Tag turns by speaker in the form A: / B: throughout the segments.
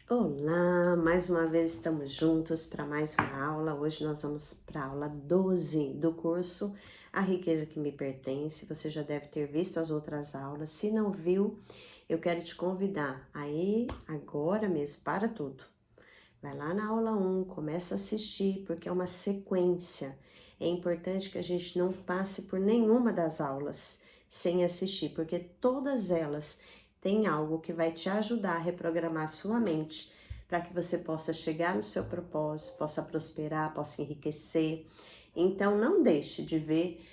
A: Olá, mais uma vez estamos juntos para mais uma aula. Hoje nós vamos para a aula 12 do curso A Riqueza que Me Pertence. Você já deve ter visto as outras aulas. Se não viu, eu quero te convidar a ir agora mesmo, para tudo. Vai lá na aula 1, começa a assistir, porque é uma sequência. É importante que a gente não passe por nenhuma das aulas sem assistir, porque todas elas têm algo que vai te ajudar a reprogramar sua mente para que você possa chegar no seu propósito, possa prosperar, possa enriquecer. Então, não deixe de ver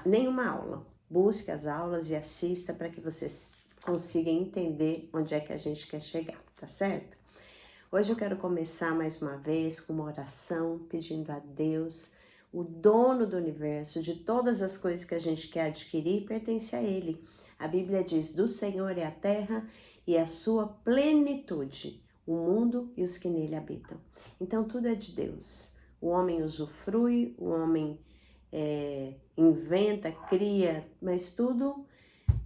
A: nenhuma aula. Busque as aulas e assista para que você consiga entender onde é que a gente quer chegar, tá certo? Hoje eu quero começar mais uma vez com uma oração pedindo a Deus, o dono do universo, de todas as coisas que a gente quer adquirir, pertence a Ele. A Bíblia diz: do Senhor é a terra e a sua plenitude, o mundo e os que nele habitam. Então tudo é de Deus. O homem usufrui, o homem inventa, cria, mas tudo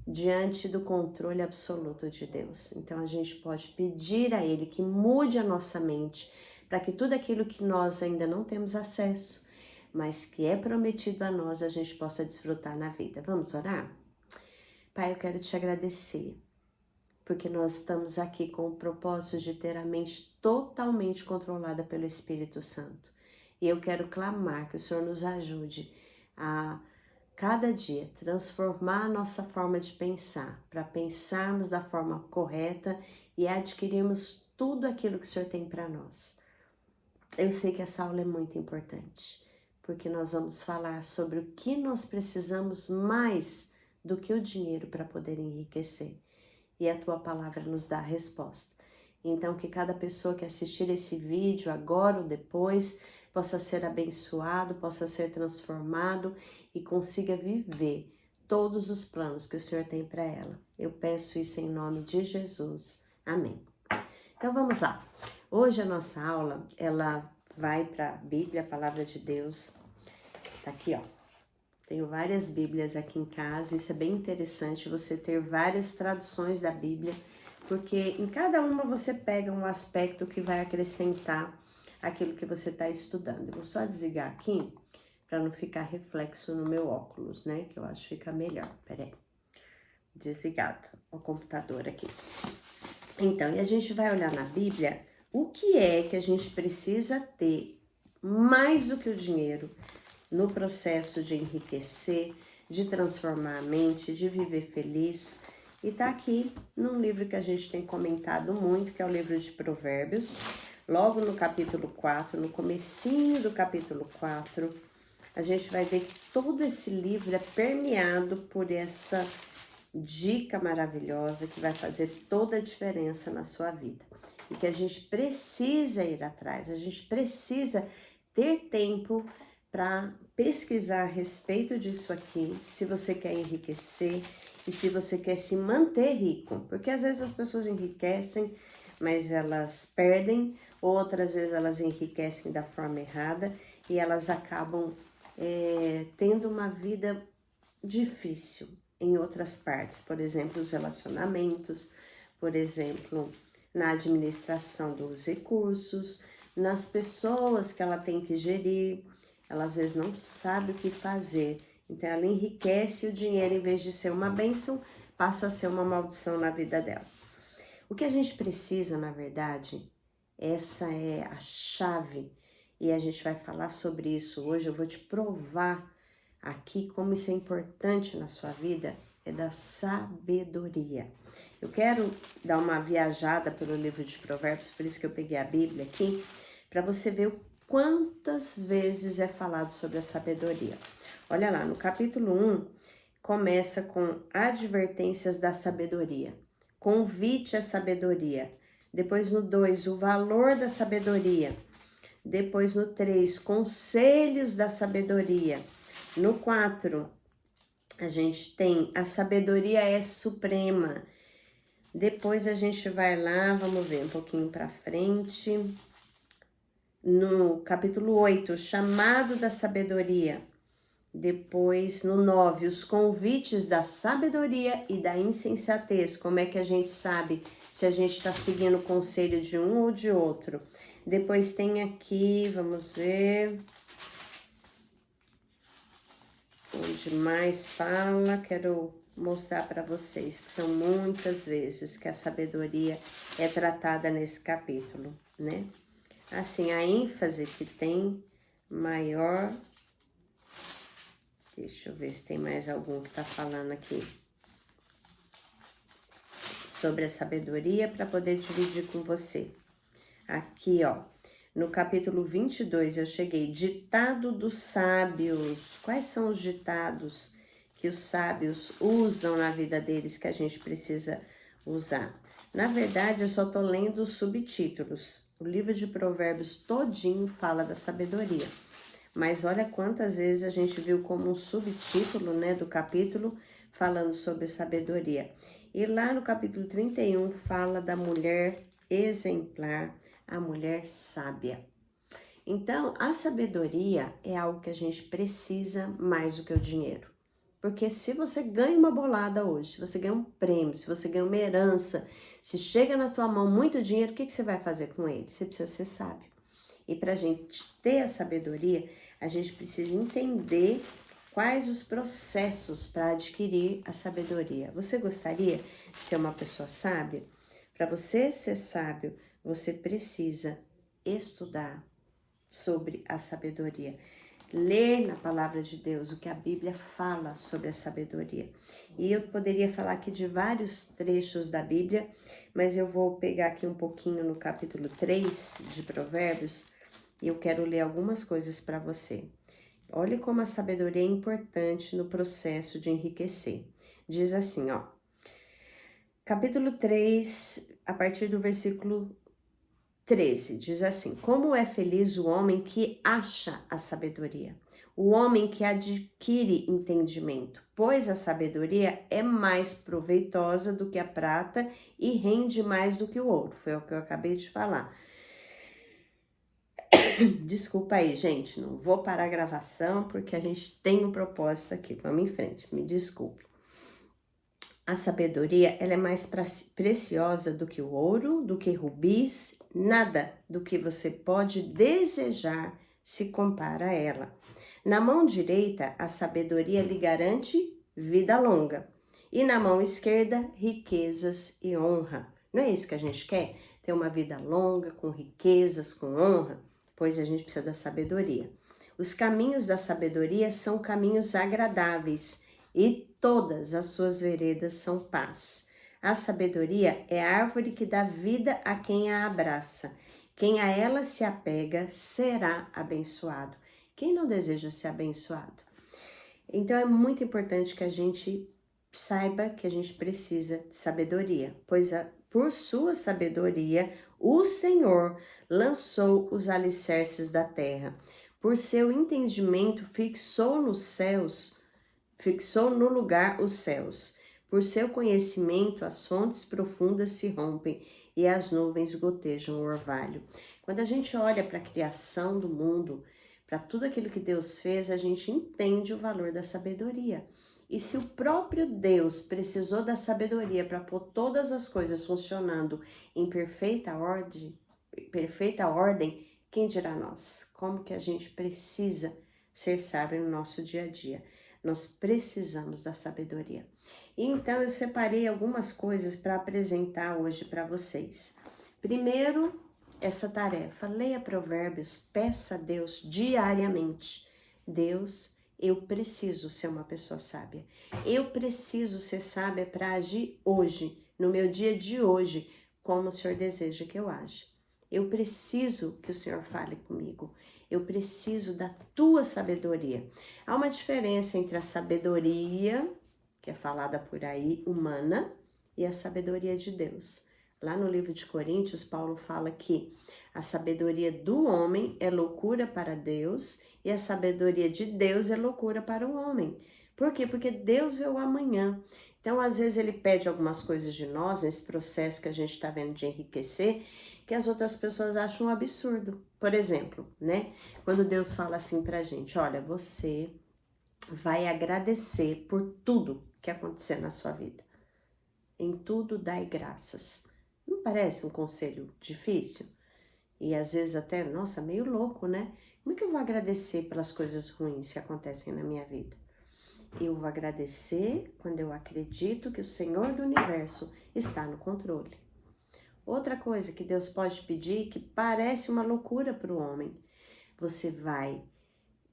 A: diante do controle absoluto de Deus. Então a gente pode pedir a Ele que mude a nossa mente para que tudo aquilo que nós ainda não temos acesso, mas que é prometido a nós, a gente possa desfrutar na vida. Vamos orar? Pai, eu quero te agradecer, porque nós estamos aqui com o propósito de ter a mente totalmente controlada pelo Espírito Santo. E eu quero clamar que o Senhor nos ajude a cada dia transformar a nossa forma de pensar, para pensarmos da forma correta e adquirirmos tudo aquilo que o Senhor tem para nós. Eu sei que essa aula é muito importante, porque nós vamos falar sobre o que nós precisamos mais do que o dinheiro para poder enriquecer. E a tua palavra nos dá a resposta. Então, que cada pessoa que assistir esse vídeo agora ou depois possa ser abençoado, possa ser transformado e consiga viver todos os planos que o Senhor tem para ela. Eu peço isso em nome de Jesus. Amém. Então vamos lá. Hoje a nossa aula, ela vai para a Bíblia, a palavra de Deus. Tá aqui, ó. Tenho várias Bíblias aqui em casa, isso é bem interessante, você ter várias traduções da Bíblia, porque em cada uma você pega um aspecto que vai acrescentar aquilo que você está estudando. Eu vou só desligar aqui, para não ficar reflexo no meu óculos, né, que eu acho que fica melhor. Peraí, desligado o computador aqui. Então, e a gente vai olhar na Bíblia o que é que a gente precisa ter mais do que o dinheiro no processo de enriquecer, de transformar a mente, de viver feliz. E tá aqui num livro que a gente tem comentado muito, que é o livro de Provérbios, logo no capítulo 4, no comecinho do capítulo 4, a gente vai ver que todo esse livro é permeado por essa dica maravilhosa que vai fazer toda a diferença na sua vida. E que a gente precisa ir atrás, a gente precisa ter tempo para pesquisar a respeito disso aqui, se você quer enriquecer e se você quer se manter rico. Porque às vezes as pessoas enriquecem, mas elas perdem, outras vezes elas enriquecem da forma errada e elas acabam tendo uma vida difícil em outras partes, por exemplo, os relacionamentos, por exemplo, na administração dos recursos, nas pessoas que ela tem que gerir, ela às vezes não sabe o que fazer, então ela enriquece o dinheiro, em vez de ser uma bênção, passa a ser uma maldição na vida dela. O que a gente precisa, na verdade, essa é a chave, e a gente vai falar sobre isso hoje. Eu vou te provar aqui como isso é importante na sua vida, é da sabedoria. Eu quero dar uma viajada pelo livro de Provérbios, por isso que eu peguei a Bíblia aqui, para você ver o quantas vezes é falado sobre a sabedoria. Olha lá, no capítulo 1, começa com advertências da sabedoria, convite à sabedoria. Depois no 2, o valor da sabedoria. Depois no 3, conselhos da sabedoria. No 4, a gente tem a sabedoria é suprema. Depois a gente vai lá, vamos ver um pouquinho para frente. No capítulo 8, chamado da sabedoria. Depois, no 9, os convites da sabedoria e da insensatez. Como é que a gente sabe se a gente está seguindo o conselho de um ou de outro. Depois tem aqui, vamos ver, onde mais fala, quero mostrar para vocês que são muitas vezes que a sabedoria é tratada nesse capítulo, né? Assim, a ênfase que tem maior. Deixa eu ver se tem mais algum que tá falando aqui sobre a sabedoria para poder dividir com você. Aqui, ó, no capítulo 22 eu cheguei, ditado dos sábios. Quais são os ditados que os sábios usam na vida deles que a gente precisa usar? Na verdade, eu só tô lendo os subtítulos. O livro de Provérbios todinho fala da sabedoria. Mas olha quantas vezes a gente viu como um subtítulo, né, do capítulo falando sobre sabedoria. E lá no capítulo 31 fala da mulher exemplar, a mulher sábia. Então, a sabedoria é algo que a gente precisa mais do que o dinheiro. Porque se você ganha uma bolada hoje, se você ganha um prêmio, se você ganha uma herança, se chega na tua mão muito dinheiro, o que você vai fazer com ele? Você precisa ser sábio. E para a gente ter a sabedoria, a gente precisa entender quais os processos para adquirir a sabedoria. Você gostaria de ser uma pessoa sábia? Para você ser sábio, você precisa estudar sobre a sabedoria. Ler na palavra de Deus o que a Bíblia fala sobre a sabedoria. E eu poderia falar aqui de vários trechos da Bíblia, mas eu vou pegar aqui um pouquinho no capítulo 3 de Provérbios e eu quero ler algumas coisas para você. Olha como a sabedoria é importante no processo de enriquecer. Diz assim, ó, capítulo 3, a partir do versículo 13, diz assim: como é feliz o homem que acha a sabedoria, o homem que adquire entendimento, pois a sabedoria é mais proveitosa do que a prata e rende mais do que o ouro. Foi o que eu acabei de falar. Desculpa aí, gente, não vou parar a gravação porque a gente tem um propósito aqui. Vamos em frente, me desculpe. A sabedoria, ela é mais preciosa do que o ouro, do que rubis, nada do que você pode desejar se compara a ela. Na mão direita, a sabedoria lhe garante vida longa, e na mão esquerda, riquezas e honra. Não é isso que a gente quer? Ter uma vida longa, com riquezas, com honra? Pois a gente precisa da sabedoria. Os caminhos da sabedoria são caminhos agradáveis, e todas as suas veredas são paz. A sabedoria é a árvore que dá vida a quem a abraça. Quem a ela se apega será abençoado. Quem não deseja ser abençoado? Então é muito importante que a gente saiba que a gente precisa de sabedoria, pois por sua sabedoria o Senhor lançou os alicerces da terra. Por seu entendimento fixou nos céus, fixou no lugar os céus. Por seu conhecimento as fontes profundas se rompem e as nuvens gotejam o orvalho. Quando a gente olha para a criação do mundo, para tudo aquilo que Deus fez, a gente entende o valor da sabedoria. E se o próprio Deus precisou da sabedoria para pôr todas as coisas funcionando em perfeita ordem, quem dirá nós? Como que a gente precisa ser sábio no nosso dia a dia? Nós precisamos da sabedoria. E então eu separei algumas coisas para apresentar hoje para vocês. Primeiro, essa tarefa, leia Provérbios, peça a Deus diariamente. Deus, eu preciso ser uma pessoa sábia. Eu preciso ser sábia para agir hoje, no meu dia de hoje, como o Senhor deseja que eu aja. Eu preciso que o Senhor fale comigo. Eu preciso da tua sabedoria. Há uma diferença entre a sabedoria, que é falada por aí, humana, e a sabedoria de Deus. Lá no livro de Coríntios, Paulo fala que a sabedoria do homem é loucura para Deus e a sabedoria de Deus é loucura para o homem. Por quê? Porque Deus vê o amanhã. Então, às vezes, ele pede algumas coisas de nós, nesse processo que a gente está vendo de enriquecer, que as outras pessoas acham um absurdo. Por exemplo, né? Quando Deus fala assim pra gente, olha, você vai agradecer por tudo que acontecer na sua vida. Em tudo dai graças. Não parece um conselho difícil? E às vezes até, nossa, meio louco, né? Como é que eu vou agradecer pelas coisas ruins que acontecem na minha vida? Eu vou agradecer quando eu acredito que o Senhor do Universo está no controle. Outra coisa que Deus pode pedir, que parece uma loucura para o homem, você vai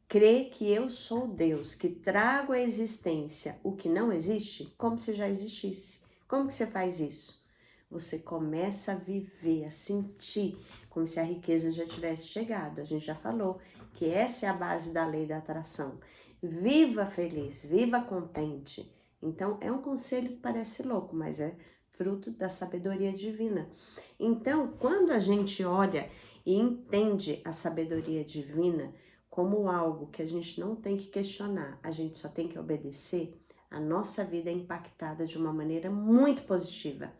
A: crer que eu sou Deus, que trago à existência o que não existe, como se já existisse. Como que você faz isso? Você começa a viver, a sentir como se a riqueza já tivesse chegado. A gente já falou que essa é a base da lei da atração. Viva feliz, viva contente. Então, é um conselho que parece louco, mas é fruto da sabedoria divina. Então, quando a gente olha e entende a sabedoria divina como algo que a gente não tem que questionar, a gente só tem que obedecer, a nossa vida é impactada de uma maneira muito positiva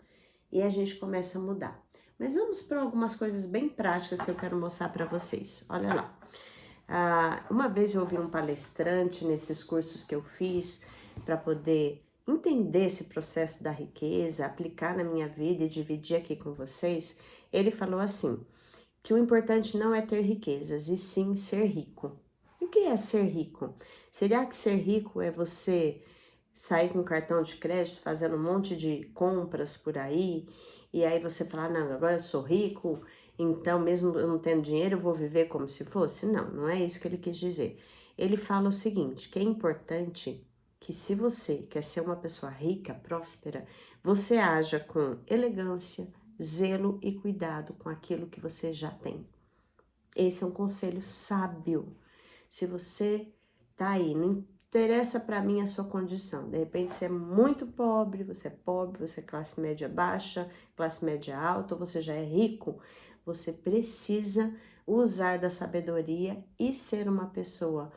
A: e a gente começa a mudar. Mas vamos para algumas coisas bem práticas que eu quero mostrar para vocês. Olha lá. Uma vez eu ouvi um palestrante nesses cursos que eu fiz para poder entender esse processo da riqueza, aplicar na minha vida e dividir aqui com vocês. Ele falou assim, que o importante não é ter riquezas, e sim ser rico. E o que é ser rico? Será que ser rico é você sair com cartão de crédito, fazendo um monte de compras por aí, e aí você falar, não, agora eu sou rico, então mesmo eu não tendo dinheiro, eu vou viver como se fosse? Não, não é isso que ele quis dizer. Ele fala o seguinte, que é importante que se você quer ser uma pessoa rica, próspera, você haja com elegância, zelo e cuidado com aquilo que você já tem. Esse é um conselho sábio. Se você tá aí, não interessa para mim a sua condição. De repente você é muito pobre, você é classe média baixa, classe média alta, ou você já é rico, você precisa usar da sabedoria e ser uma pessoa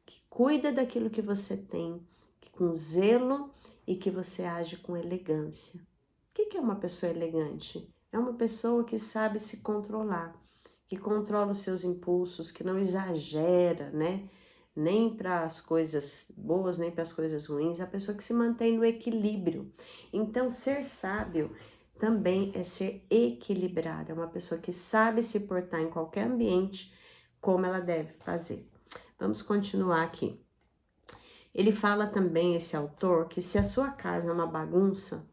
A: que cuida daquilo que você tem, com zelo e que você age com elegância. O que é uma pessoa elegante? É uma pessoa que sabe se controlar, que controla os seus impulsos, que não exagera, né? Nem para as coisas boas, nem para as coisas ruins, é a pessoa que se mantém no equilíbrio. Então, ser sábio também é ser equilibrado, é uma pessoa que sabe se portar em qualquer ambiente como ela deve fazer. Vamos continuar aqui. Ele fala também, esse autor, que se a sua casa é uma bagunça,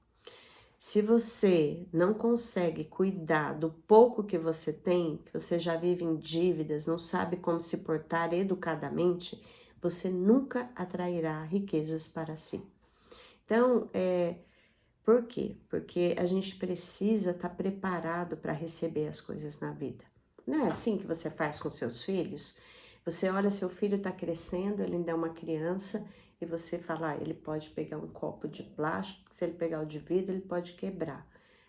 A: se você não consegue cuidar do pouco que você tem, que você já vive em dívidas, não sabe como se portar educadamente, você nunca atrairá riquezas para si. Então, por quê? Porque a gente precisa estar preparado para receber as coisas na vida. Não é assim que você faz com seus filhos? Você olha, seu filho está crescendo, ele ainda é uma criança, e você fala, ele pode pegar um copo de plástico, se ele pegar o de vidro, ele pode quebrar.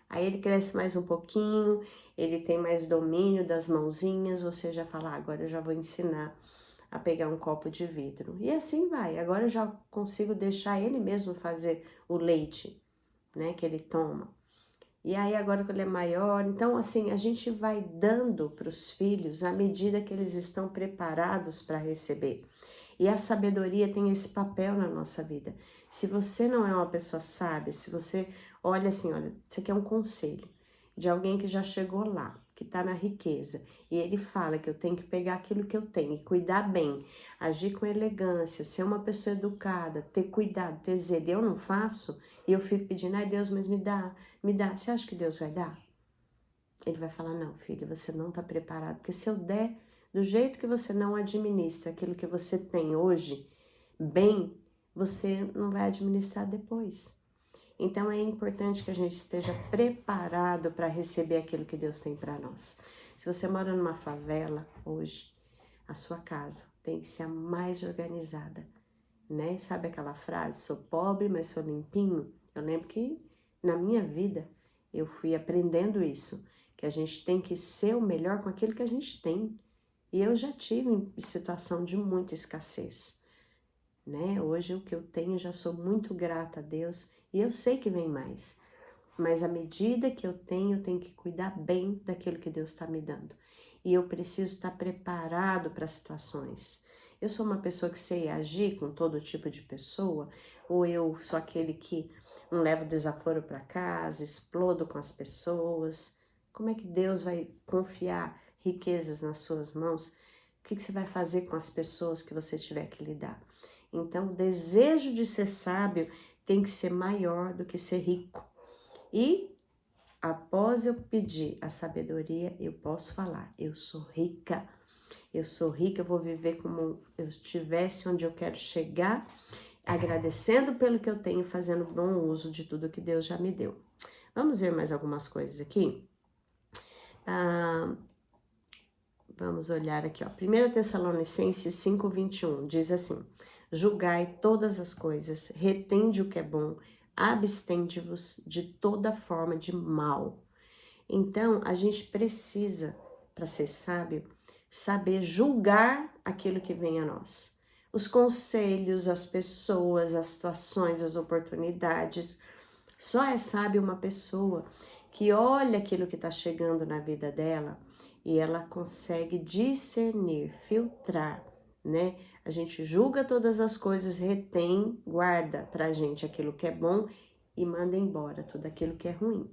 A: Aí ele cresce mais um pouquinho, ele tem mais domínio das mãozinhas, você já fala, agora eu já vou ensinar a pegar um copo de vidro. E assim vai, agora eu já consigo deixar ele mesmo fazer o leite, né, que ele toma. E aí agora que ele é maior, então assim, a gente vai dando para os filhos à medida que eles estão preparados para receber. E a sabedoria tem esse papel na nossa vida. Se você não é uma pessoa sábia, se você olha assim, olha, isso aqui é um conselho de alguém que já chegou lá, que está na riqueza, e ele fala que eu tenho que pegar aquilo que eu tenho e cuidar bem, agir com elegância, ser uma pessoa educada, ter cuidado, ter zelo. Eu não faço, e eu fico pedindo, ai Deus, mas me dá, me dá. Você acha que Deus vai dar? Ele vai falar, não, filho, você não está preparado, porque se eu der do jeito que você não administra aquilo que você tem hoje, bem, você não vai administrar depois. Então é importante que a gente esteja preparado para receber aquilo que Deus tem para nós. Se você mora numa favela hoje, a sua casa tem que ser a mais organizada, né? Sabe aquela frase, sou pobre, mas sou limpinho? Eu lembro que na minha vida eu fui aprendendo isso, que a gente tem que ser o melhor com aquilo que a gente tem. E eu já tive em situação de muita escassez, né? Hoje o que eu tenho, já sou muito grata a Deus e eu sei que vem mais. Mas à medida que eu tenho que cuidar bem daquilo que Deus está me dando. E eu preciso estar preparado para situações. Eu sou uma pessoa que sei agir com todo tipo de pessoa, ou eu sou aquele que não levo desaforo para casa, explodo com as pessoas. Como é que Deus vai confiar riquezas nas suas mãos? O que você vai fazer com as pessoas que você tiver que lidar? Então, o desejo de ser sábio tem que ser maior do que ser rico. E após eu pedir a sabedoria, eu posso falar, eu sou rica, eu vou viver como eu estivesse onde eu quero chegar, agradecendo pelo que eu tenho, fazendo bom uso de tudo que Deus já me deu. Vamos ver mais algumas coisas aqui? Vamos olhar aqui, ó. 1 Tessalonicenses 5:21 diz assim: julgai todas as coisas, retende o que é bom, abstende-vos de toda forma de mal. Então, a gente precisa, para ser sábio, saber julgar aquilo que vem a nós. Os conselhos, as pessoas, as situações, as oportunidades. Só é sábio uma pessoa que olha aquilo que está chegando na vida dela e ela consegue discernir, filtrar, né? A gente julga todas as coisas, retém, guarda pra gente aquilo que é bom e manda embora tudo aquilo que é ruim.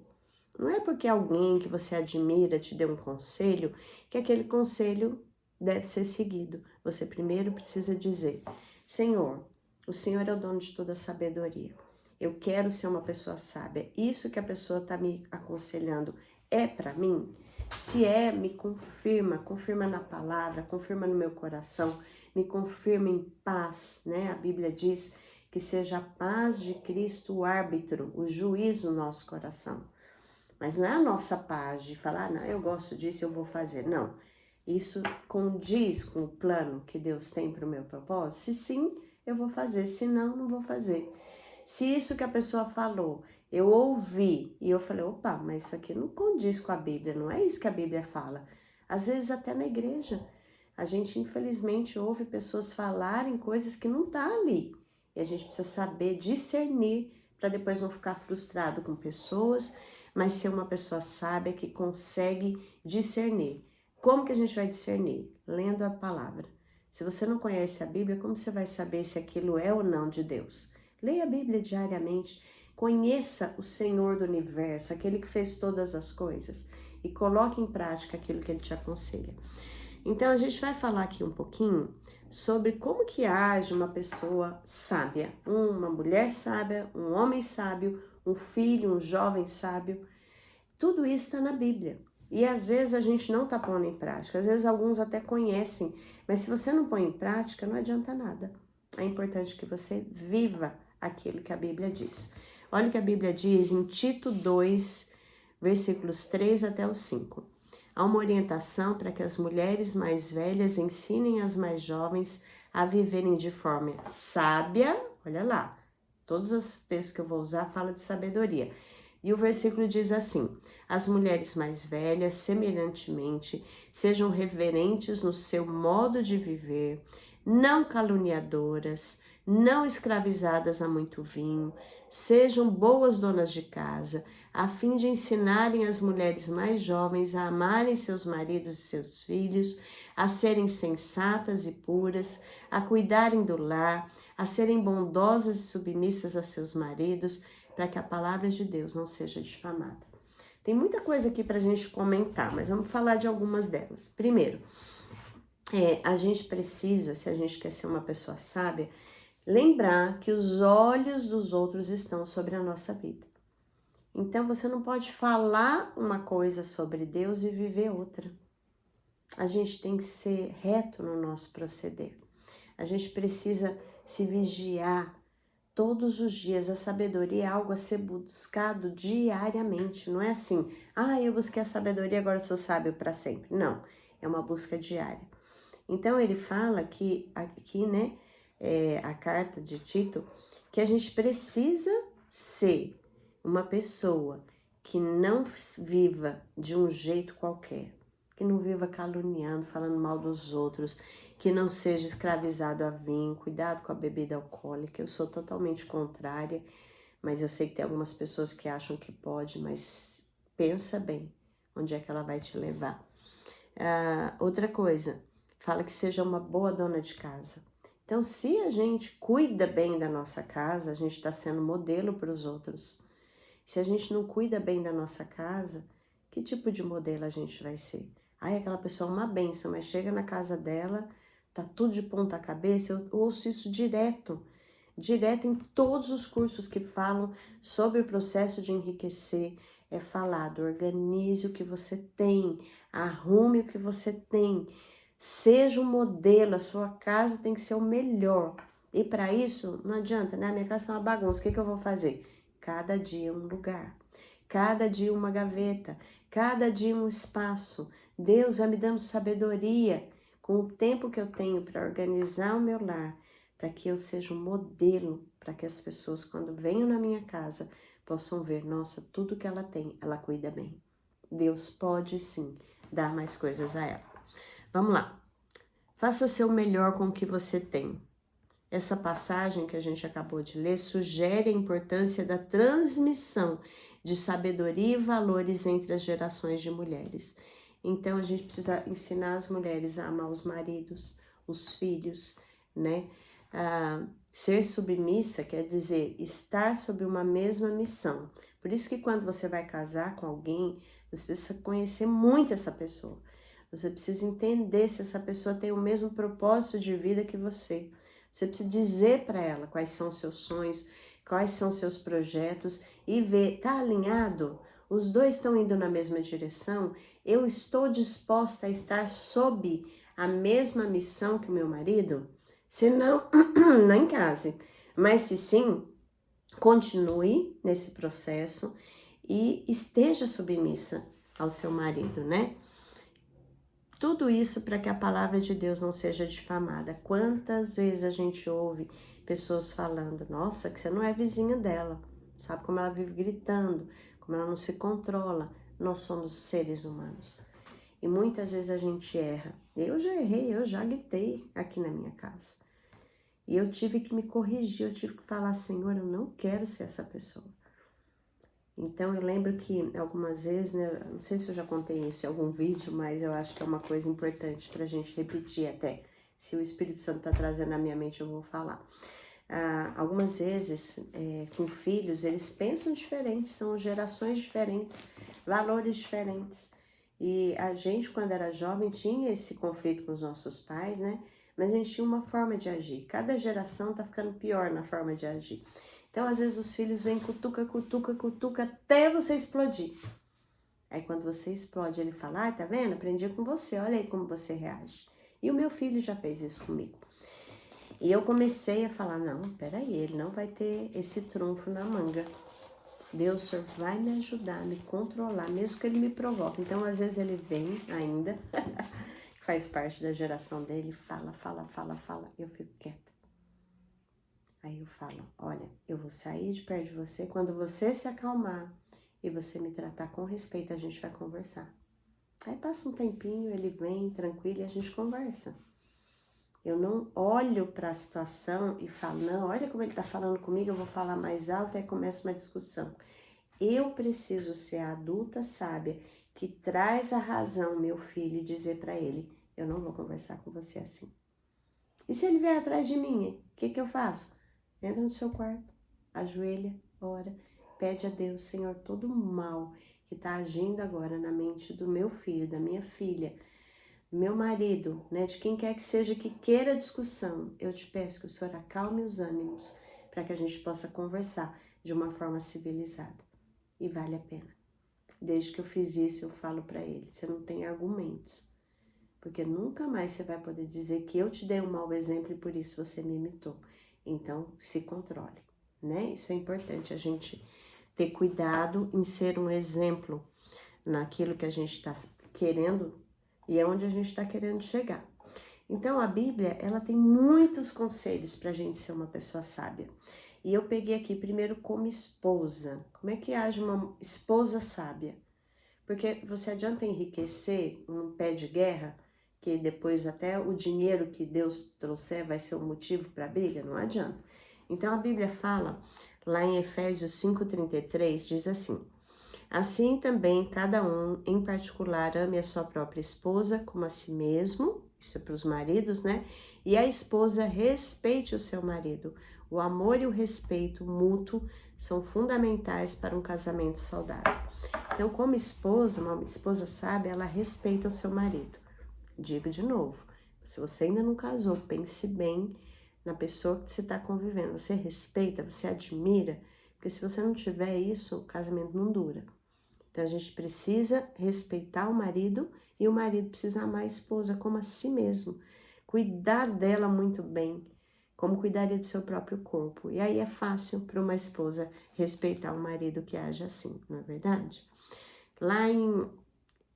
A: Não é porque alguém que você admira te deu um conselho que aquele conselho deve ser seguido. Você primeiro precisa dizer: Senhor, o Senhor é o dono de toda a sabedoria. Eu quero ser uma pessoa sábia. Isso que a pessoa está me aconselhando é para mim? Se é, me confirma na palavra, confirma no meu coração, me confirma em paz, né? A Bíblia diz que seja a paz de Cristo o árbitro, o juiz no nosso coração. Mas não é a nossa paz de falar, não, eu gosto disso, eu vou fazer. Não, isso condiz com o plano que Deus tem para o meu propósito? Se sim, eu vou fazer, se não, não vou fazer. Se isso que a pessoa falou, eu ouvi e eu falei, opa, mas isso aqui não condiz com a Bíblia, não é isso que a Bíblia fala. Às vezes até na igreja, a gente infelizmente ouve pessoas falarem coisas que não tá ali. E a gente precisa saber discernir para depois não ficar frustrado com pessoas, mas ser uma pessoa sábia que consegue discernir. Como que a gente vai discernir? Lendo a palavra. Se você não conhece a Bíblia, como você vai saber se aquilo é ou não de Deus? Leia a Bíblia diariamente, conheça o Senhor do universo, aquele que fez todas as coisas, e coloque em prática aquilo que ele te aconselha. Então a gente vai falar aqui um pouquinho sobre como que age uma pessoa sábia, uma mulher sábia, um homem sábio, um filho, um jovem sábio. Tudo isso está na Bíblia. E às vezes a gente não está pondo em prática, às vezes alguns até conhecem, mas se você não põe em prática, não adianta nada. É importante que você viva aquilo que a Bíblia diz. Olha o que a Bíblia diz em Tito 2, versículos 3 até o 5. Há uma orientação para que as mulheres mais velhas ensinem as mais jovens a viverem de forma sábia. Olha lá, todos os textos que eu vou usar falam de sabedoria. E o versículo diz assim: as mulheres mais velhas, semelhantemente, sejam reverentes no seu modo de viver, não caluniadoras, não escravizadas a muito vinho, sejam boas donas de casa, a fim de ensinarem as mulheres mais jovens a amarem seus maridos e seus filhos, a serem sensatas e puras, a cuidarem do lar, a serem bondosas e submissas a seus maridos, para que a palavra de Deus não seja difamada. Tem muita coisa aqui para a gente comentar, mas vamos falar de algumas delas. Primeiro, a gente precisa, se a gente quer ser uma pessoa sábia, lembrar que os olhos dos outros estão sobre a nossa vida. Então você não pode falar uma coisa sobre Deus e viver outra. A gente tem que ser reto no nosso proceder. A gente precisa se vigiar todos os dias. A sabedoria é algo a ser buscado diariamente. Não é assim, eu busquei a sabedoria, agora sou sábio para sempre. Não, é uma busca diária. Então ele fala que aqui, né, a carta de Tito, que a gente precisa ser uma pessoa que não viva de um jeito qualquer, que não viva caluniando, falando mal dos outros, que não seja escravizado a vinho, cuidado com a bebida alcoólica. Eu sou totalmente contrária, mas eu sei que tem algumas pessoas que acham que pode, mas pensa bem onde é que ela vai te levar. Outra coisa, fala que seja uma boa dona de casa. Então, se a gente cuida bem da nossa casa, a gente está sendo modelo para os outros. Se a gente não cuida bem da nossa casa, que tipo de modelo a gente vai ser? Ai, aquela pessoa é uma bênção, mas chega na casa dela, tá tudo de ponta cabeça. Eu ouço isso direto em todos os cursos que falam sobre o processo de enriquecer. É falado, organize o que você tem, arrume o que você tem, seja um modelo, a sua casa tem que ser o melhor. E para isso, não adianta, né? A minha casa é uma bagunça, o que eu vou fazer? Cada dia um lugar, cada dia uma gaveta, cada dia um espaço. Deus vai me dando sabedoria com o tempo que eu tenho para organizar o meu lar, para que eu seja um modelo, para que as pessoas, quando venham na minha casa, possam ver, nossa, tudo que ela tem, ela cuida bem. Deus pode sim dar mais coisas a ela. Vamos lá. Faça seu melhor com o que você tem. Essa passagem que a gente acabou de ler sugere a importância da transmissão de sabedoria e valores entre as gerações de mulheres. Então a gente precisa ensinar as mulheres a amar os maridos, os filhos, né? Ser submissa quer dizer estar sob uma mesma missão. Por isso que quando você vai casar com alguém, você precisa conhecer muito essa pessoa. Você precisa entender se essa pessoa tem o mesmo propósito de vida que você. Você precisa dizer para ela quais são os seus sonhos, quais são os seus projetos e ver, tá alinhado? Os dois estão indo na mesma direção? Eu estou disposta a estar sob a mesma missão que o meu marido? Se não, não case. Mas se sim, continue nesse processo e esteja submissa ao seu marido, né? Tudo isso para que a palavra de Deus não seja difamada. Quantas vezes a gente ouve pessoas falando, nossa, que você não é vizinha dela, sabe como ela vive gritando, como ela não se controla. Nós somos seres humanos. E muitas vezes a gente erra. Eu já errei, eu já gritei aqui na minha casa. E eu tive que me corrigir, eu tive que falar, Senhor, eu não quero ser essa pessoa. Então eu lembro que algumas vezes, né, não sei se eu já contei isso em algum vídeo, mas eu acho que é uma coisa importante pra gente repetir até. Se o Espírito Santo tá trazendo na minha mente, eu vou falar. Algumas vezes, com filhos, eles pensam diferentes, são gerações diferentes, valores diferentes. E a gente, quando era jovem, tinha esse conflito com os nossos pais, né? Mas a gente tinha uma forma de agir. Cada geração tá ficando pior na forma de agir. Então, às vezes, os filhos vêm cutuca, cutuca, cutuca, até você explodir. Aí, quando você explode, ele fala, tá vendo? Aprendi com você, olha aí como você reage. E o meu filho já fez isso comigo. E eu comecei a falar, não, peraí, ele não vai ter esse trunfo na manga. Deus, o Senhor vai me ajudar, me controlar, mesmo que ele me provoque. Então, às vezes, ele vem ainda, faz parte da geração dele, fala, e eu fico quieta. Aí eu falo, olha, eu vou sair de perto de você, quando você se acalmar e você me tratar com respeito, a gente vai conversar. Aí passa um tempinho, ele vem tranquilo e a gente conversa. Eu não olho para a situação e falo, não, olha como ele tá falando comigo, eu vou falar mais alto, aí começa uma discussão. Eu preciso ser a adulta sábia que traz a razão, meu filho, e dizer para ele, eu não vou conversar com você assim. E se ele vier atrás de mim, o que eu faço? Entra no seu quarto, ajoelha, ora, pede a Deus, Senhor, todo o mal que está agindo agora na mente do meu filho, da minha filha, do meu marido, né, de quem quer que seja que queira discussão, eu te peço que o Senhor acalme os ânimos para que a gente possa conversar de uma forma civilizada. E vale a pena. Desde que eu fiz isso, eu falo para ele, você não tem argumentos, porque nunca mais você vai poder dizer que eu te dei um mau exemplo e por isso você me imitou. Então, se controle, né? Isso é importante, a gente ter cuidado em ser um exemplo naquilo que a gente está querendo e é onde a gente está querendo chegar. Então, a Bíblia, ela tem muitos conselhos para a gente ser uma pessoa sábia. E eu peguei aqui primeiro como esposa. Como é que age uma esposa sábia? Porque você adianta enriquecer um pé de guerra, que depois até o dinheiro que Deus trouxer vai ser um motivo para briga? Não adianta. Então a Bíblia fala, lá em Efésios 5,33, diz assim, assim também cada um em particular ame a sua própria esposa como a si mesmo, isso é para os maridos, né? E a esposa respeite o seu marido. O amor e o respeito mútuo são fundamentais para um casamento saudável. Então, como esposa, uma esposa sábia, ela respeita o seu marido. Digo de novo, se você ainda não casou, pense bem na pessoa que você está convivendo. Você respeita, você admira, porque se você não tiver isso, o casamento não dura. Então, a gente precisa respeitar o marido e o marido precisa amar a esposa como a si mesmo. Cuidar dela muito bem, como cuidaria do seu próprio corpo. E aí é fácil para uma esposa respeitar o marido que age assim, não é verdade? Lá em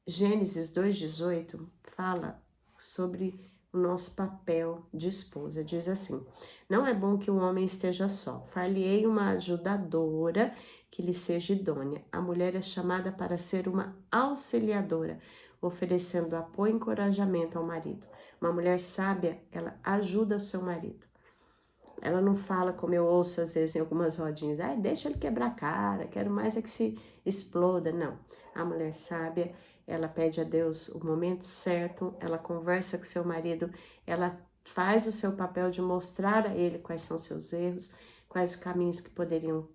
A: Gênesis 2,18 fala sobre o nosso papel de esposa. Diz assim: não é bom que o homem esteja só. Far-lhe-ei uma ajudadora que lhe seja idônea. A mulher é chamada para ser uma auxiliadora, oferecendo apoio e encorajamento ao marido. Uma mulher sábia, ela ajuda o seu marido. Ela não fala, como eu ouço às vezes em algumas rodinhas, deixa ele quebrar a cara, quero mais é que se exploda. Não. A mulher sábia, ela pede a Deus o momento certo, ela conversa com seu marido, ela faz o seu papel de mostrar a ele quais são seus erros, quais os caminhos que poderiam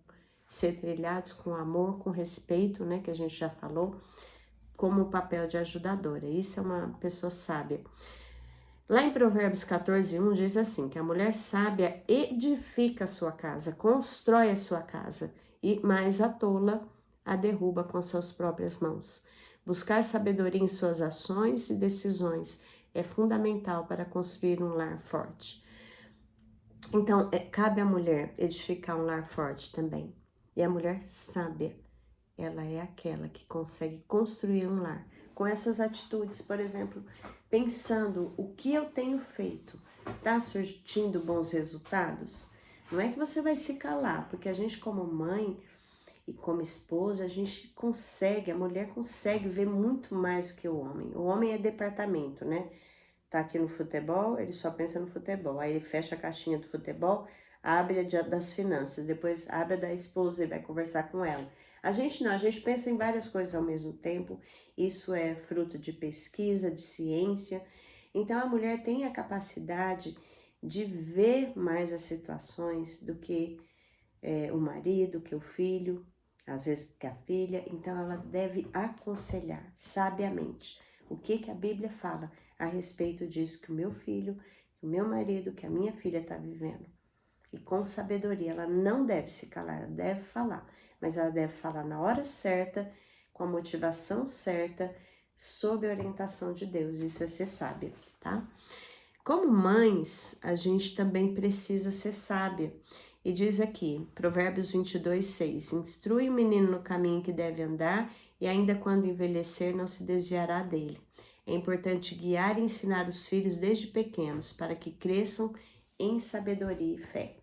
A: ser trilhados com amor, com respeito, né, que a gente já falou, como o papel de ajudadora. Isso é uma pessoa sábia. Lá em Provérbios 14:1 diz assim, que a mulher sábia edifica a sua casa, constrói a sua casa, mas a tola a derruba com suas próprias mãos. Buscar sabedoria em suas ações e decisões é fundamental para construir um lar forte. Então, cabe à mulher edificar um lar forte também. E a mulher sábia, ela é aquela que consegue construir um lar. Com essas atitudes, por exemplo, pensando o que eu tenho feito, tá surtindo bons resultados? Não é que você vai se calar, porque a gente como mãe e como esposa, a gente consegue, a mulher consegue ver muito mais que o homem. O homem é departamento, né? Tá aqui no futebol, ele só pensa no futebol. Aí ele fecha a caixinha do futebol, abre a das finanças, depois abre a da esposa e vai conversar com ela. A gente não, a gente pensa em várias coisas ao mesmo tempo. Isso é fruto de pesquisa, de ciência. Então a mulher tem a capacidade de ver mais as situações do que o marido, que o filho, às vezes que a filha. Então ela deve aconselhar sabiamente. O que a Bíblia fala a respeito disso que o meu filho, que o meu marido, que a minha filha está vivendo. E com sabedoria, ela não deve se calar, ela deve falar. Mas ela deve falar na hora certa, com a motivação certa, sob a orientação de Deus. Isso é ser sábia, tá? Como mães, a gente também precisa ser sábia. E diz aqui, Provérbios 22:6, instrui o menino no caminho que deve andar, e ainda quando envelhecer não se desviará dele. É importante guiar e ensinar os filhos desde pequenos, para que cresçam em sabedoria e fé.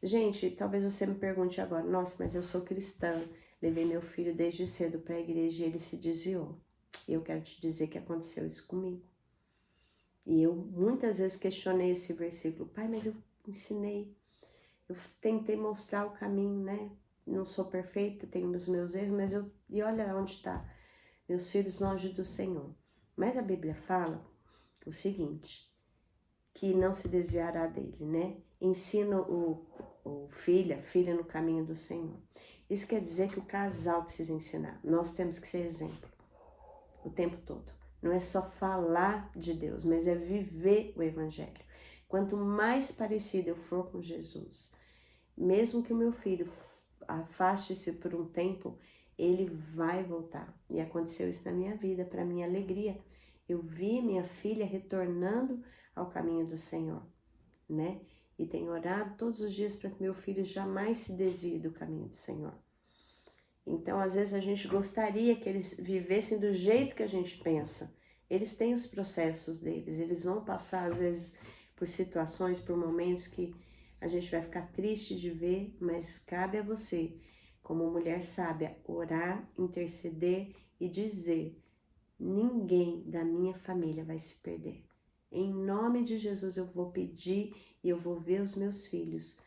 A: Gente, talvez você me pergunte agora, nossa, mas eu sou cristã, levei meu filho desde cedo para a igreja e ele se desviou. E eu quero te dizer que aconteceu isso comigo. E eu muitas vezes questionei esse versículo, pai, mas eu ensinei, eu tentei mostrar o caminho, né? Não sou perfeita, tenho os meus erros, mas e olha onde está, meus filhos longe do Senhor. Mas a Bíblia fala o seguinte, que não se desviará dele, né? Ensina o filho, a filha no caminho do Senhor. Isso quer dizer que o casal precisa ensinar. Nós temos que ser exemplo o tempo todo. Não é só falar de Deus, mas é viver o Evangelho. Quanto mais parecido eu for com Jesus, mesmo que o meu filho afaste-se por um tempo, ele vai voltar. E aconteceu isso na minha vida, para minha alegria. Eu vi minha filha retornando ao caminho do Senhor, né? E tenho orado todos os dias para que meu filho jamais se desvie do caminho do Senhor. Então, às vezes a gente gostaria que eles vivessem do jeito que a gente pensa. Eles têm os processos deles, eles vão passar às vezes por situações, por momentos que a gente vai ficar triste de ver, mas cabe a você, como mulher sábia, orar, interceder e dizer: ninguém da minha família vai se perder. Em nome de Jesus eu vou pedir e eu vou ver os meus filhos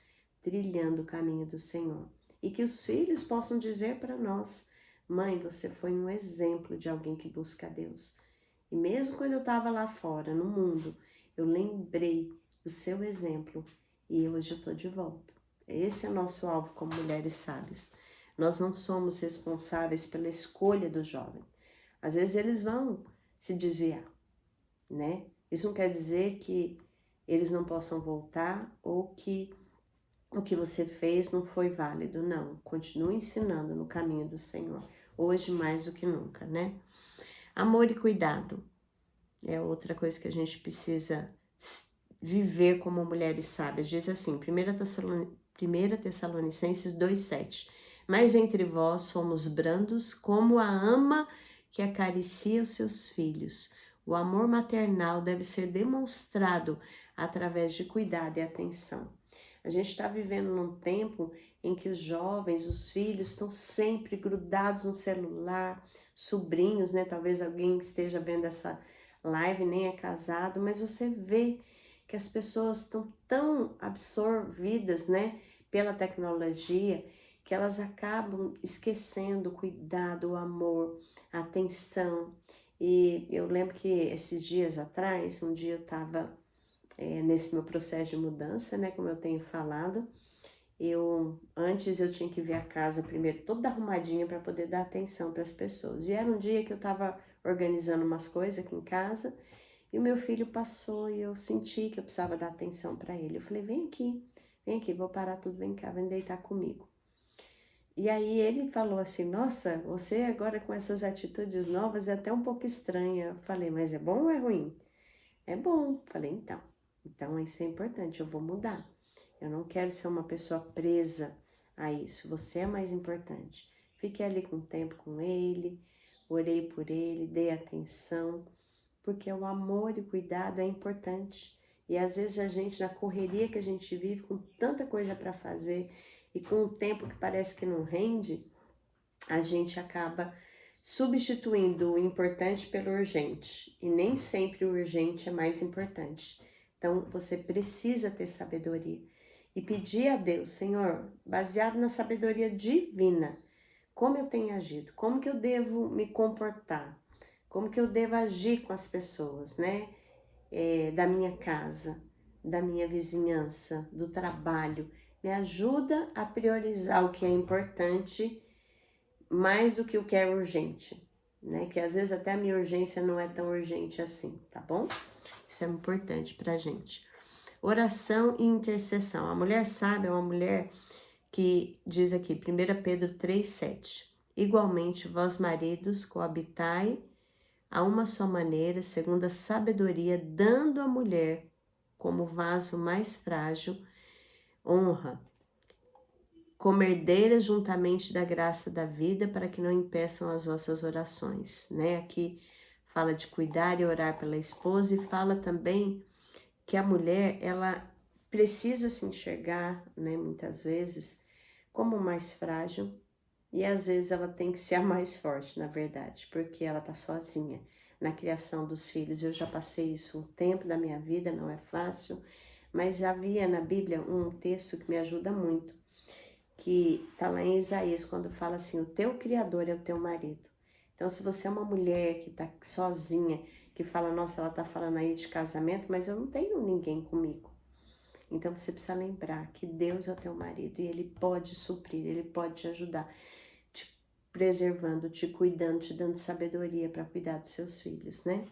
A: trilhando o caminho do Senhor. E que os filhos possam dizer para nós: mãe, você foi um exemplo de alguém que busca Deus. E mesmo quando eu estava lá fora, no mundo, eu lembrei do seu exemplo e hoje eu estou de volta. Esse é o nosso alvo como mulheres sábias. Nós não somos responsáveis pela escolha do jovem. Às vezes eles vão se desviar, né? Isso não quer dizer que eles não possam voltar ou que o que você fez não foi válido. Não, continue ensinando no caminho do Senhor. Hoje mais do que nunca, né? Amor e cuidado é outra coisa que a gente precisa viver como mulheres sábias. Diz assim, 1 Tessalonicenses 2,7. Mas entre vós somos brandos como a ama que acaricia os seus filhos. O amor maternal deve ser demonstrado através de cuidado e atenção. A gente está vivendo num tempo em que os jovens, os filhos, estão sempre grudados no celular, sobrinhos, né? Talvez alguém que esteja vendo essa live nem é casado, mas você vê que as pessoas estão tão absorvidas, né, pela tecnologia, que elas acabam esquecendo o cuidado, o amor, a atenção. E eu lembro que esses dias atrás, um dia eu estava nesse meu processo de mudança, né, como eu tenho falado, antes eu tinha que ver a casa primeiro toda arrumadinha para poder dar atenção para as pessoas. E era um dia que eu estava organizando umas coisas aqui em casa e o meu filho passou e eu senti que eu precisava dar atenção para ele. Eu falei, vem aqui, vou parar tudo, vem cá, vem deitar comigo. E aí ele falou assim, nossa, você agora com essas atitudes novas é até um pouco estranha. Eu falei, mas é bom ou é ruim? É bom. Falei, então isso é importante, eu vou mudar. Eu não quero ser uma pessoa presa a isso. Você é mais importante. Fiquei ali com o tempo com ele, orei por ele, dei atenção, porque o amor e o cuidado é importante. E às vezes a gente, na correria que a gente vive, com tanta coisa para fazer e com o tempo que parece que não rende, a gente acaba substituindo o importante pelo urgente. E nem sempre o urgente é mais importante. Então você precisa ter sabedoria e pedir a Deus, Senhor, baseado na sabedoria divina, como eu tenho agido, como que eu devo me comportar, como que eu devo agir com as pessoas, né? Da minha casa, da minha vizinhança, do trabalho. Me ajuda a priorizar o que é importante mais do que o que é urgente, né? Que às vezes até a minha urgência não é tão urgente assim, tá bom? Isso é importante pra gente. Oração e intercessão. A mulher sábia é uma mulher que diz aqui, 1 Pedro 3,7. Igualmente, vós maridos, coabitai a uma só maneira, segundo a sabedoria, dando à mulher, como vaso mais frágil, honra, como herdeira juntamente da graça da vida, para que não impeçam as vossas orações, né? Aqui fala de cuidar e orar pela esposa e fala também que a mulher, ela precisa se enxergar, né, muitas vezes, como mais frágil e às vezes ela tem que ser a mais forte, na verdade, porque ela tá sozinha na criação dos filhos. Eu já passei isso um tempo da minha vida, não é fácil, mas havia na Bíblia um texto que me ajuda muito, que tá lá em Isaías, quando fala assim, o teu criador é o teu marido. Então, se você é uma mulher que tá sozinha, que fala, nossa, ela tá falando aí de casamento, mas eu não tenho ninguém comigo. Então, você precisa lembrar que Deus é o teu marido e Ele pode suprir, Ele pode te ajudar, te preservando, te cuidando, te dando sabedoria para cuidar dos seus filhos, né?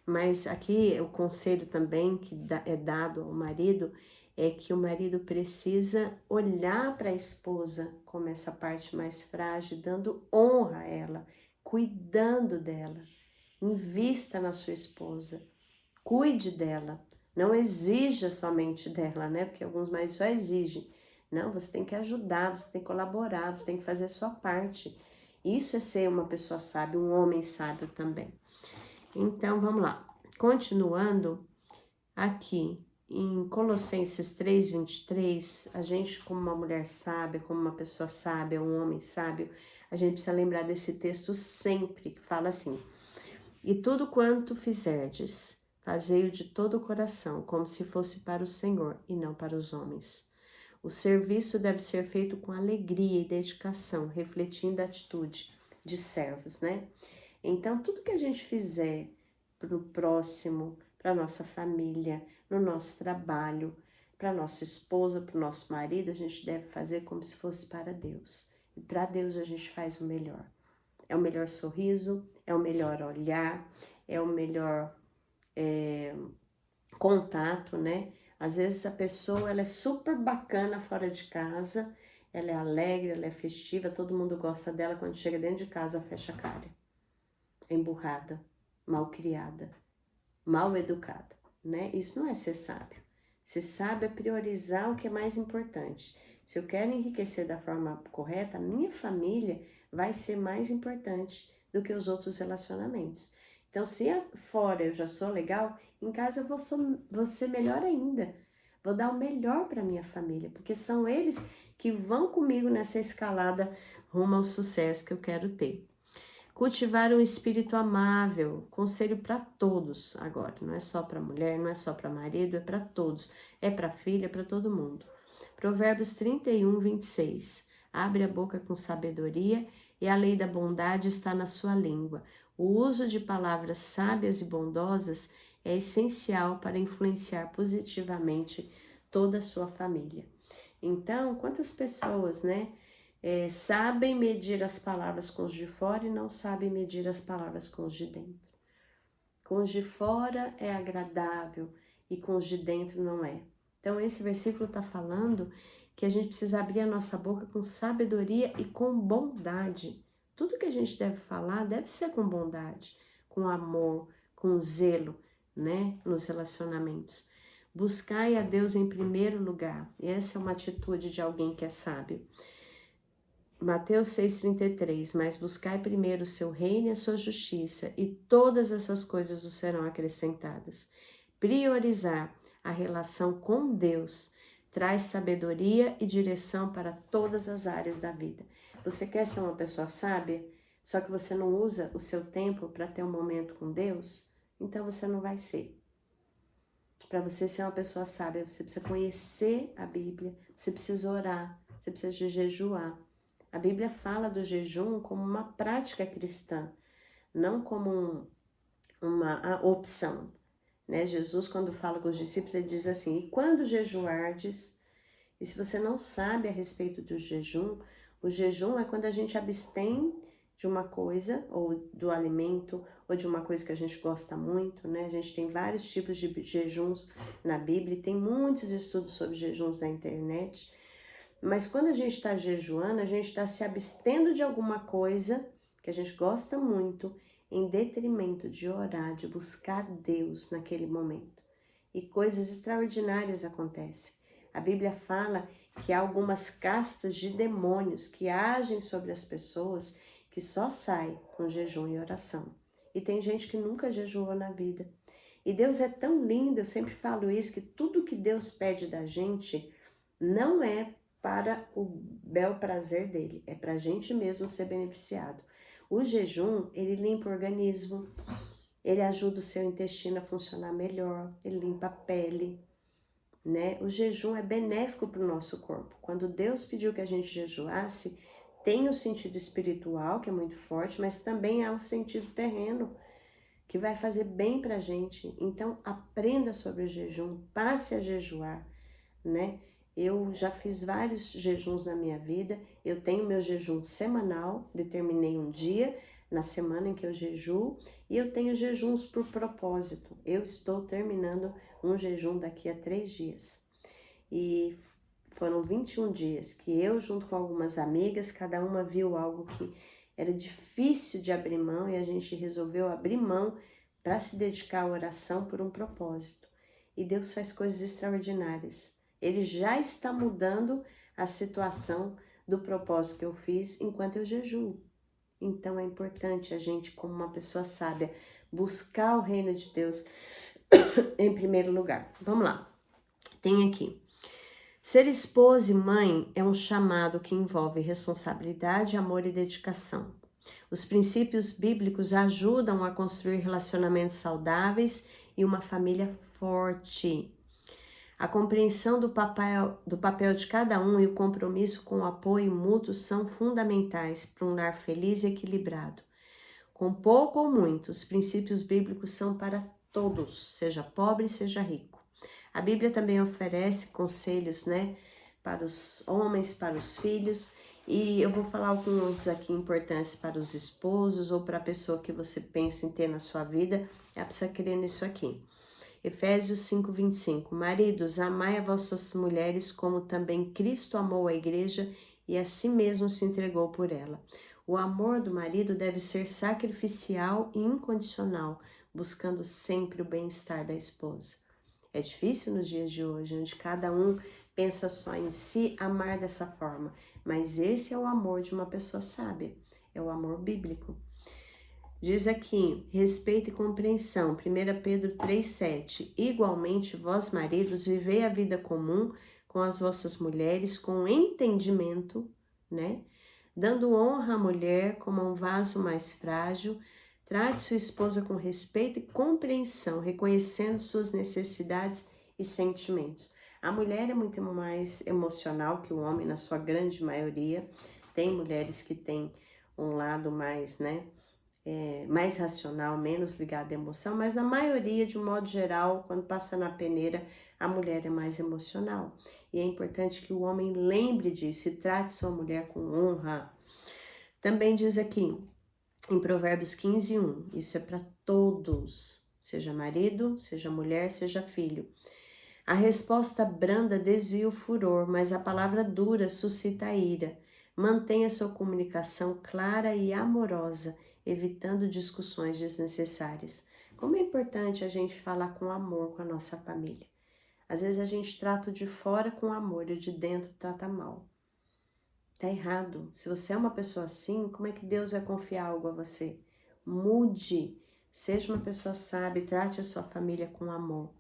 A: Mas aqui o conselho também que é dado ao marido é que o marido precisa olhar para a esposa como essa parte mais frágil, dando honra a ela, cuidando dela. Invista na sua esposa, cuide dela, não exija somente dela, né? Porque alguns maridos só exigem. Não, você tem que ajudar, você tem que colaborar, você tem que fazer a sua parte. Isso é ser uma pessoa sábia, um homem sábio também. Então, vamos lá. Continuando, aqui em Colossenses 3:23, a gente como uma mulher sábia, como uma pessoa sábia, um homem sábio, a gente precisa lembrar desse texto sempre, que fala assim, e tudo quanto fizerdes, fazei-o de todo o coração, como se fosse para o Senhor e não para os homens. O serviço deve ser feito com alegria e dedicação, refletindo a atitude de servos, né? Então, tudo que a gente fizer para o próximo, para nossa família, no nosso trabalho, para nossa esposa, para o nosso marido, a gente deve fazer como se fosse para Deus. E para Deus a gente faz o melhor. É o melhor sorriso, é o melhor olhar, é o melhor contato, né? Às vezes a pessoa ela é super bacana fora de casa, ela é alegre, ela é festiva, todo mundo gosta dela, quando chega dentro de casa fecha a cara, é emburrada, mal criada, mal educada, né? Isso não é ser sábio. Ser sábio é priorizar o que é mais importante. Se eu quero enriquecer da forma correta, a minha família vai ser mais importante do que os outros relacionamentos. Então, se fora eu já sou legal, em casa eu vou ser melhor ainda. Vou dar o melhor para minha família, porque são eles que vão comigo nessa escalada rumo ao sucesso que eu quero ter. Cultivar um espírito amável, conselho para todos agora, não é só para mulher, não é só para marido, é para todos, é para filha, é para todo mundo. Provérbios 31, 26. Abre a boca com sabedoria e a lei da bondade está na sua língua. O uso de palavras sábias e bondosas é essencial para influenciar positivamente toda a sua família. Então, quantas pessoas, né? Sabem medir as palavras com os de fora e não sabem medir as palavras com os de dentro. Com os de fora é agradável e com os de dentro não é. Então esse versículo está falando que a gente precisa abrir a nossa boca com sabedoria e com bondade. Tudo que a gente deve falar deve ser com bondade, com amor, com zelo, né, nos relacionamentos. Buscai a Deus em primeiro lugar. E essa é uma atitude de alguém que é sábio. Mateus 6,33, mas buscai primeiro o seu reino e a sua justiça, e todas essas coisas vos serão acrescentadas. Priorizar a relação com Deus traz sabedoria e direção para todas as áreas da vida. Você quer ser uma pessoa sábia, só que você não usa o seu tempo para ter um momento com Deus? Então você não vai ser. Para você ser uma pessoa sábia, você precisa conhecer a Bíblia, você precisa orar, você precisa jejuar. A Bíblia fala do jejum como uma prática cristã, não como uma opção, né? Jesus, quando fala com os discípulos, ele diz assim, e quando jejuardes, e se você não sabe a respeito do jejum, o jejum é quando a gente abstém de uma coisa, ou do alimento, ou de uma coisa que a gente gosta muito, né? A gente tem vários tipos de jejuns na Bíblia, tem muitos estudos sobre jejuns na internet. Mas quando a gente está jejuando, a gente está se abstendo de alguma coisa que a gente gosta muito, em detrimento de orar, de buscar Deus naquele momento. E coisas extraordinárias acontecem. A Bíblia fala que há algumas castas de demônios que agem sobre as pessoas que só saem com jejum e oração. E tem gente que nunca jejuou na vida. E Deus é tão lindo, eu sempre falo isso, que tudo que Deus pede da gente não é para o bel prazer dele, é para a gente mesmo ser beneficiado. O jejum, ele limpa o organismo, ele ajuda o seu intestino a funcionar melhor, ele limpa a pele, né? O jejum é benéfico para o nosso corpo. Quando Deus pediu que a gente jejuasse, tem o sentido espiritual, que é muito forte, mas também há o sentido terreno, que vai fazer bem para a gente. Então, aprenda sobre o jejum, passe a jejuar, né? Eu já fiz vários jejuns na minha vida, eu tenho meu jejum semanal, determinei um dia na semana em que eu jejuo, e eu tenho jejuns por propósito. Eu estou terminando um jejum daqui a 3 dias. E foram 21 dias que eu, junto com algumas amigas, cada uma viu algo que era difícil de abrir mão e a gente resolveu abrir mão para se dedicar à oração por um propósito. E Deus faz coisas extraordinárias. Ele já está mudando a situação do propósito que eu fiz enquanto eu jejuo. Então é importante a gente, como uma pessoa sábia, buscar o reino de Deus em primeiro lugar. Vamos lá. Tem aqui. Ser esposa e mãe é um chamado que envolve responsabilidade, amor e dedicação. Os princípios bíblicos ajudam a construir relacionamentos saudáveis e uma família forte. A compreensão do papel de cada um e o compromisso com o apoio mútuo são fundamentais para um lar feliz e equilibrado. com pouco ou muito, os princípios bíblicos são para todos, seja pobre, seja rico. A Bíblia também oferece conselhos, né, para os homens, para os filhos, e eu vou falar alguns aqui importantes para os esposos ou para a pessoa que você pensa em ter na sua vida, ela precisa crer nisso aqui. Efésios 5:25. Maridos, amai a vossas mulheres como também Cristo amou a igreja e a si mesmo se entregou por ela. O amor do marido deve ser sacrificial e incondicional, buscando sempre o bem-estar da esposa. É difícil nos dias de hoje, onde cada um pensa só em si, amar dessa forma, mas esse é o amor de uma pessoa sábia, é o amor bíblico. Diz aqui, respeito e compreensão, 1 Pedro 3,7. Igualmente, vós maridos, vivei a vida comum com as vossas mulheres, com entendimento, né? Dando honra à mulher como a um vaso mais frágil, trate sua esposa com respeito e compreensão, reconhecendo suas necessidades e sentimentos. A mulher é muito mais emocional que o homem, na sua grande maioria. Tem mulheres que têm um lado mais, né? Mais racional, menos ligado à emoção, mas na maioria, de um modo geral, quando passa na peneira, a mulher é mais emocional. E é importante que o homem lembre disso e trate sua mulher com honra. Também diz aqui, em Provérbios 15:1, isso é para todos, seja marido, seja mulher, seja filho. A resposta branda desvia o furor, mas a palavra dura suscita a ira. Mantenha sua comunicação clara e amorosa, evitando discussões desnecessárias. Como é importante a gente falar com amor com a nossa família. Às vezes a gente trata o de fora com amor e o de dentro trata mal. Tá errado. Se você é uma pessoa assim, como é que Deus vai confiar algo a você? Mude. Seja uma pessoa sábia e trate a sua família com amor.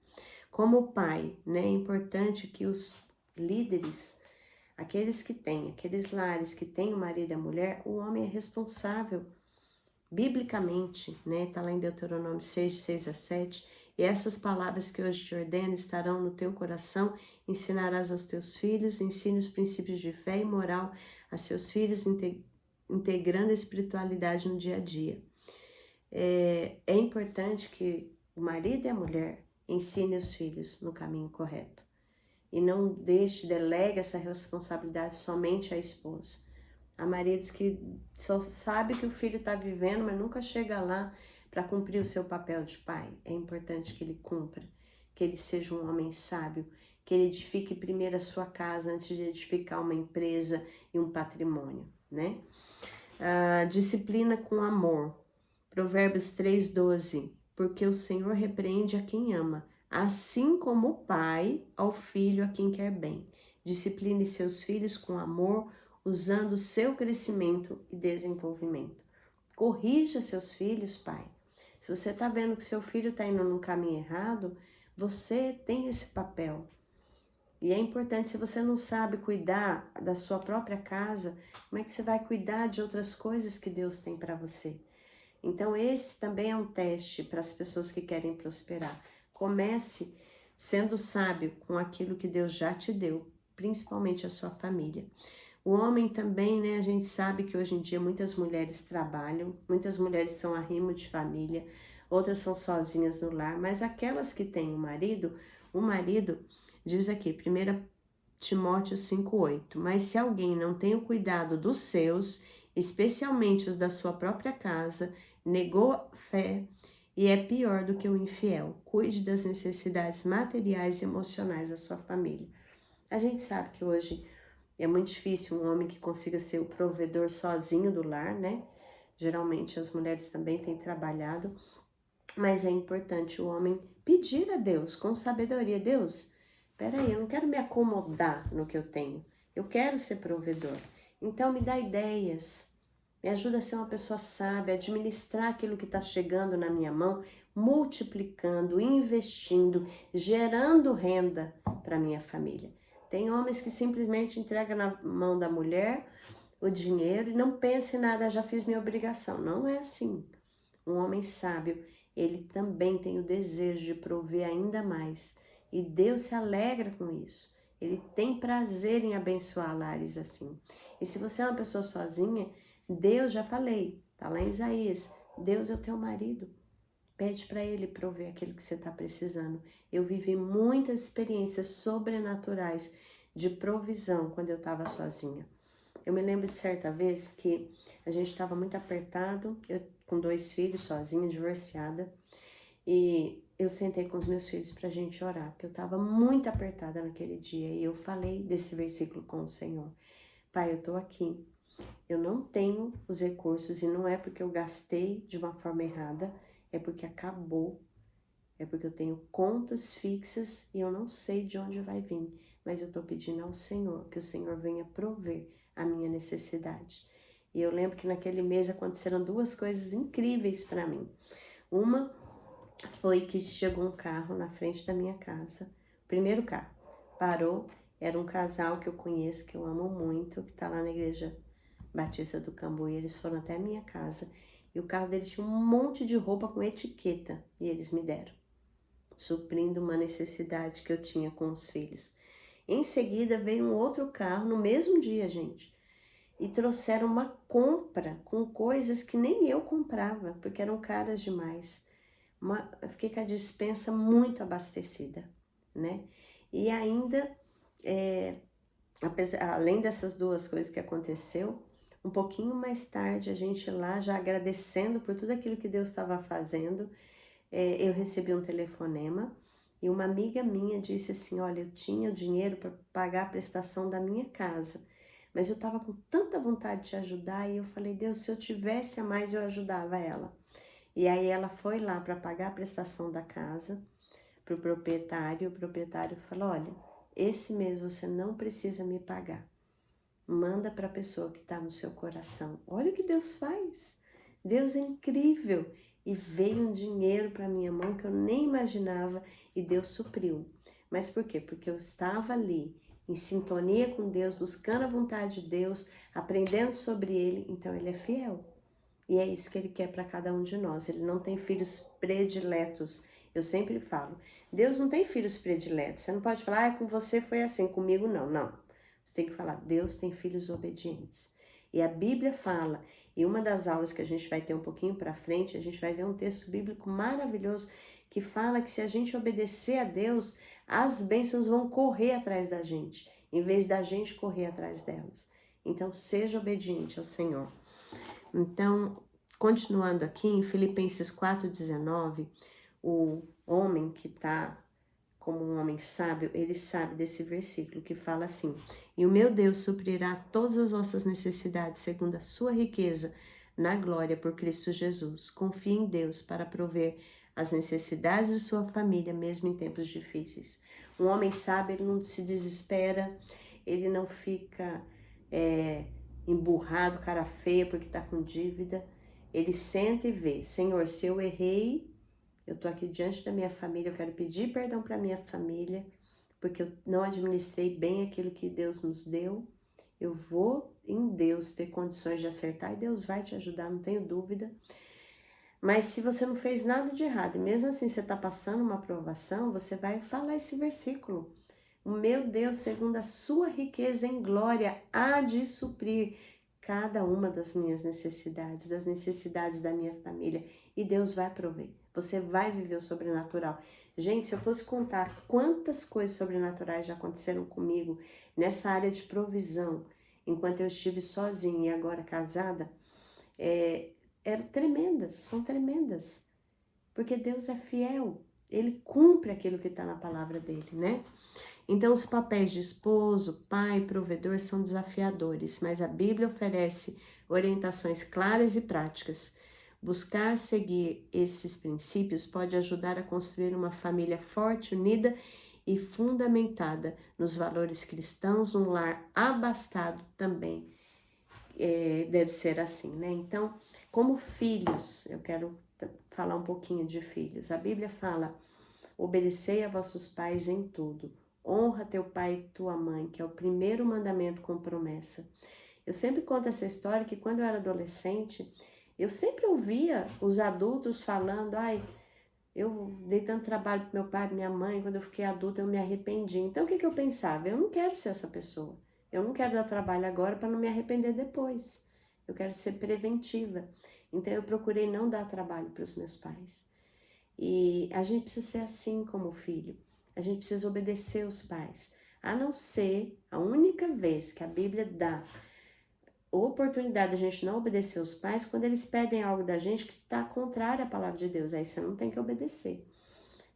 A: Como pai, né, é importante que os líderes, aqueles lares que têm o marido e a mulher, o homem é responsável, biblicamente, né, tá lá em Deuteronômio 6:6-7, e essas palavras que hoje te ordeno estarão no teu coração, ensinarás aos teus filhos, ensine os princípios de fé e moral a seus filhos, integrando a espiritualidade no dia a dia. É importante que o marido e a mulher ensine os filhos no caminho correto. E não delegue essa responsabilidade somente à esposa. Há maridos que só sabem que o filho está vivendo, mas nunca chega lá para cumprir o seu papel de pai. É importante que ele cumpra, que ele seja um homem sábio, que ele edifique primeiro a sua casa antes de edificar uma empresa e um patrimônio, né? Disciplina com amor. Provérbios 3:12. Porque o Senhor repreende a quem ama, assim como o pai ao filho a quem quer bem. Discipline seus filhos com amor, usando o seu crescimento e desenvolvimento. Corrija seus filhos, pai. Se você está vendo que seu filho está indo num caminho errado, você tem esse papel. E é importante, se você não sabe cuidar da sua própria casa, como é que você vai cuidar de outras coisas que Deus tem para você? Então, esse também é um teste para as pessoas que querem prosperar. Comece sendo sábio com aquilo que Deus já te deu, principalmente a sua família. O homem também, né? A gente sabe que hoje em dia muitas mulheres trabalham, muitas mulheres são arrimo de família, outras são sozinhas no lar, mas aquelas que têm o marido diz aqui, 1 Timóteo 5:8, mas se alguém não tem o cuidado dos seus, especialmente os da sua própria casa, negou a fé e é pior do que o infiel. Cuide das necessidades materiais e emocionais da sua família. A gente sabe que hoje é muito difícil um homem que consiga ser o provedor sozinho do lar, né? Geralmente as mulheres também têm trabalhado, mas é importante o homem pedir a Deus com sabedoria. Deus, peraí, eu não quero me acomodar no que eu tenho. Eu quero ser provedor. Então me dá ideias. Me ajuda a ser uma pessoa sábia, administrar aquilo que está chegando na minha mão, multiplicando, investindo, gerando renda para minha família. Tem homens que simplesmente entregam na mão da mulher o dinheiro e não pensa em nada, já fiz minha obrigação. Não é assim. Um homem sábio, ele também tem o desejo de prover ainda mais. E Deus se alegra com isso. Ele tem prazer em abençoar lares assim. E se você é uma pessoa sozinha, Deus, já falei, tá lá em Isaías, Deus é o teu marido. Pede para Ele prover aquilo que você está precisando. Eu vivi muitas experiências sobrenaturais de provisão quando eu estava sozinha. Eu me lembro de certa vez que a gente estava muito apertado, eu com 2 filhos, sozinha, divorciada, e eu sentei com os meus filhos para a gente orar, porque eu estava muito apertada naquele dia, e eu falei desse versículo com o Senhor. Pai, eu estou aqui, eu não tenho os recursos, e não é porque eu gastei de uma forma errada, é porque acabou, é porque eu tenho contas fixas e eu não sei de onde vai vir, mas eu estou pedindo ao Senhor que o Senhor venha prover a minha necessidade. E eu lembro que naquele mês aconteceram 2 coisas incríveis para mim. Uma foi que chegou um carro na frente da minha casa, primeiro carro, parou, era um casal que eu conheço, que eu amo muito, que está lá na igreja Batista do Cambuí, eles foram até a minha casa, e o carro deles tinha um monte de roupa com etiqueta, e eles me deram, suprindo uma necessidade que eu tinha com os filhos. Em seguida veio um outro carro, no mesmo dia, gente, e trouxeram uma compra com coisas que nem eu comprava, porque eram caras demais. Eu fiquei com a despensa muito abastecida, né? E ainda, além dessas 2 coisas que aconteceu, um pouquinho mais tarde, a gente lá já agradecendo por tudo aquilo que Deus estava fazendo, eu recebi um telefonema e uma amiga minha disse assim, olha, eu tinha o dinheiro para pagar a prestação da minha casa, mas eu estava com tanta vontade de ajudar e eu falei, Deus, se eu tivesse a mais eu ajudava ela. E aí ela foi lá para pagar a prestação da casa para o proprietário falou, olha, esse mês você não precisa me pagar, manda para a pessoa que está no seu coração. Olha o que Deus faz, Deus é incrível. E veio um dinheiro para minha mão que eu nem imaginava e Deus supriu. Mas por quê? Porque eu estava ali, em sintonia com Deus, buscando a vontade de Deus, aprendendo sobre Ele, então Ele é fiel. E é isso que Ele quer para cada um de nós. Ele não tem filhos prediletos. Eu sempre falo, Deus não tem filhos prediletos. Você não pode falar, com você foi assim, comigo não. Não. Você tem que falar, Deus tem filhos obedientes. E a Bíblia fala, e uma das aulas que a gente vai ter um pouquinho para frente, a gente vai ver um texto bíblico maravilhoso que fala que se a gente obedecer a Deus, as bênçãos vão correr atrás da gente, em vez da gente correr atrás delas. Então, seja obediente ao Senhor. Então, continuando aqui em Filipenses 4,19, o homem que está como um homem sábio, ele sabe desse versículo que fala assim, e o meu Deus suprirá todas as vossas necessidades segundo a sua riqueza na glória por Cristo Jesus. Confie em Deus para prover as necessidades de sua família, mesmo em tempos difíceis. Um homem sábio, ele não se desespera, ele não fica emburrado, cara feia porque está com dívida. Ele senta e vê, Senhor, se eu errei, eu estou aqui diante da minha família, eu quero pedir perdão para minha família, porque eu não administrei bem aquilo que Deus nos deu. Eu vou em Deus ter condições de acertar e Deus vai te ajudar, não tenho dúvida. Mas se você não fez nada de errado, e mesmo assim você está passando uma aprovação, você vai falar esse versículo. O meu Deus, segundo a sua riqueza em glória, há de suprir cada uma das minhas necessidades, das necessidades da minha família. E Deus vai prover. Você vai viver o sobrenatural. Gente, se eu fosse contar quantas coisas sobrenaturais já aconteceram comigo nessa área de provisão, enquanto eu estive sozinha e agora casada, eram tremendas, são tremendas. Porque Deus é fiel. Ele cumpre aquilo que está na palavra dele, né? Então, os papéis de esposo, pai, provedor são desafiadores, mas a Bíblia oferece orientações claras e práticas. Buscar seguir esses princípios pode ajudar a construir uma família forte, unida e fundamentada nos valores cristãos, um lar abastado também deve ser assim, né? Então, como filhos, eu quero falar um pouquinho de filhos. A Bíblia fala, obedecei a vossos pais em tudo. Honra teu pai e tua mãe, que é o primeiro mandamento com promessa. Eu sempre conto essa história que quando eu era adolescente, eu sempre ouvia os adultos falando, eu dei tanto trabalho pro meu pai e minha mãe, quando eu fiquei adulta eu me arrependi. Então o que eu pensava? Eu não quero ser essa pessoa. Eu não quero dar trabalho agora para não me arrepender depois. Eu quero ser preventiva. Então eu procurei não dar trabalho para os meus pais. E a gente precisa ser assim como filho. A gente precisa obedecer os pais. A não ser a única vez que a Bíblia dá oportunidade de a gente não obedecer os pais, quando eles pedem algo da gente que está contrário à palavra de Deus. Aí você não tem que obedecer.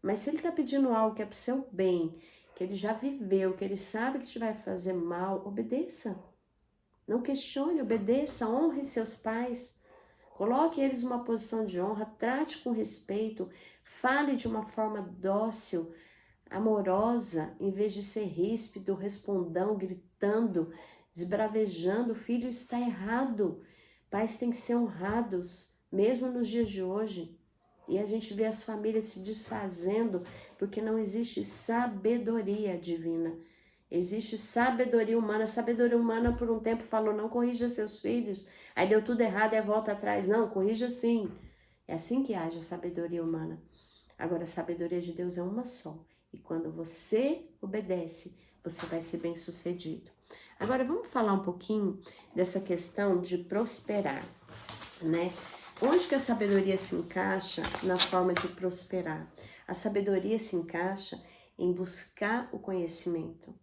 A: Mas se ele está pedindo algo que é para o seu bem, que ele já viveu, que ele sabe que te vai fazer mal, obedeça. Não questione, obedeça, honre seus pais. Coloque eles numa posição de honra, trate com respeito, fale de uma forma dócil, amorosa, em vez de ser ríspido, respondão, gritando, esbravejando. O filho está errado. Pais têm que ser honrados, mesmo nos dias de hoje. E a gente vê as famílias se desfazendo porque não existe sabedoria divina. Existe sabedoria humana. Sabedoria humana por um tempo falou, não corrija seus filhos. Aí deu tudo errado e volta atrás. Não, corrija sim. É assim que age a sabedoria humana. Agora, a sabedoria de Deus é uma só. E quando você obedece, você vai ser bem sucedido. Agora, vamos falar um pouquinho dessa questão de prosperar, né? Onde que a sabedoria se encaixa na forma de prosperar? A sabedoria se encaixa em buscar o conhecimento.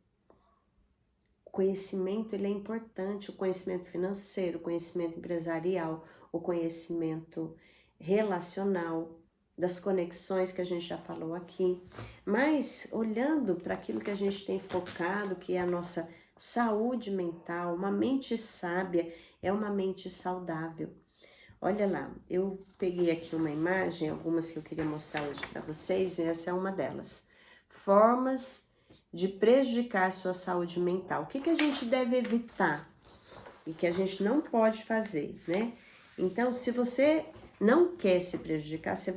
A: O conhecimento, ele é importante, o conhecimento financeiro, o conhecimento empresarial, o conhecimento relacional, das conexões que a gente já falou aqui. Mas, olhando para aquilo que a gente tem focado, que é a nossa saúde mental, uma mente sábia é uma mente saudável. Olha lá, eu peguei aqui uma imagem, algumas que eu queria mostrar hoje para vocês, e essa é uma delas. Formas de prejudicar a sua saúde mental. O que a gente deve evitar e que a gente não pode fazer, né? Então, se você não quer se prejudicar, você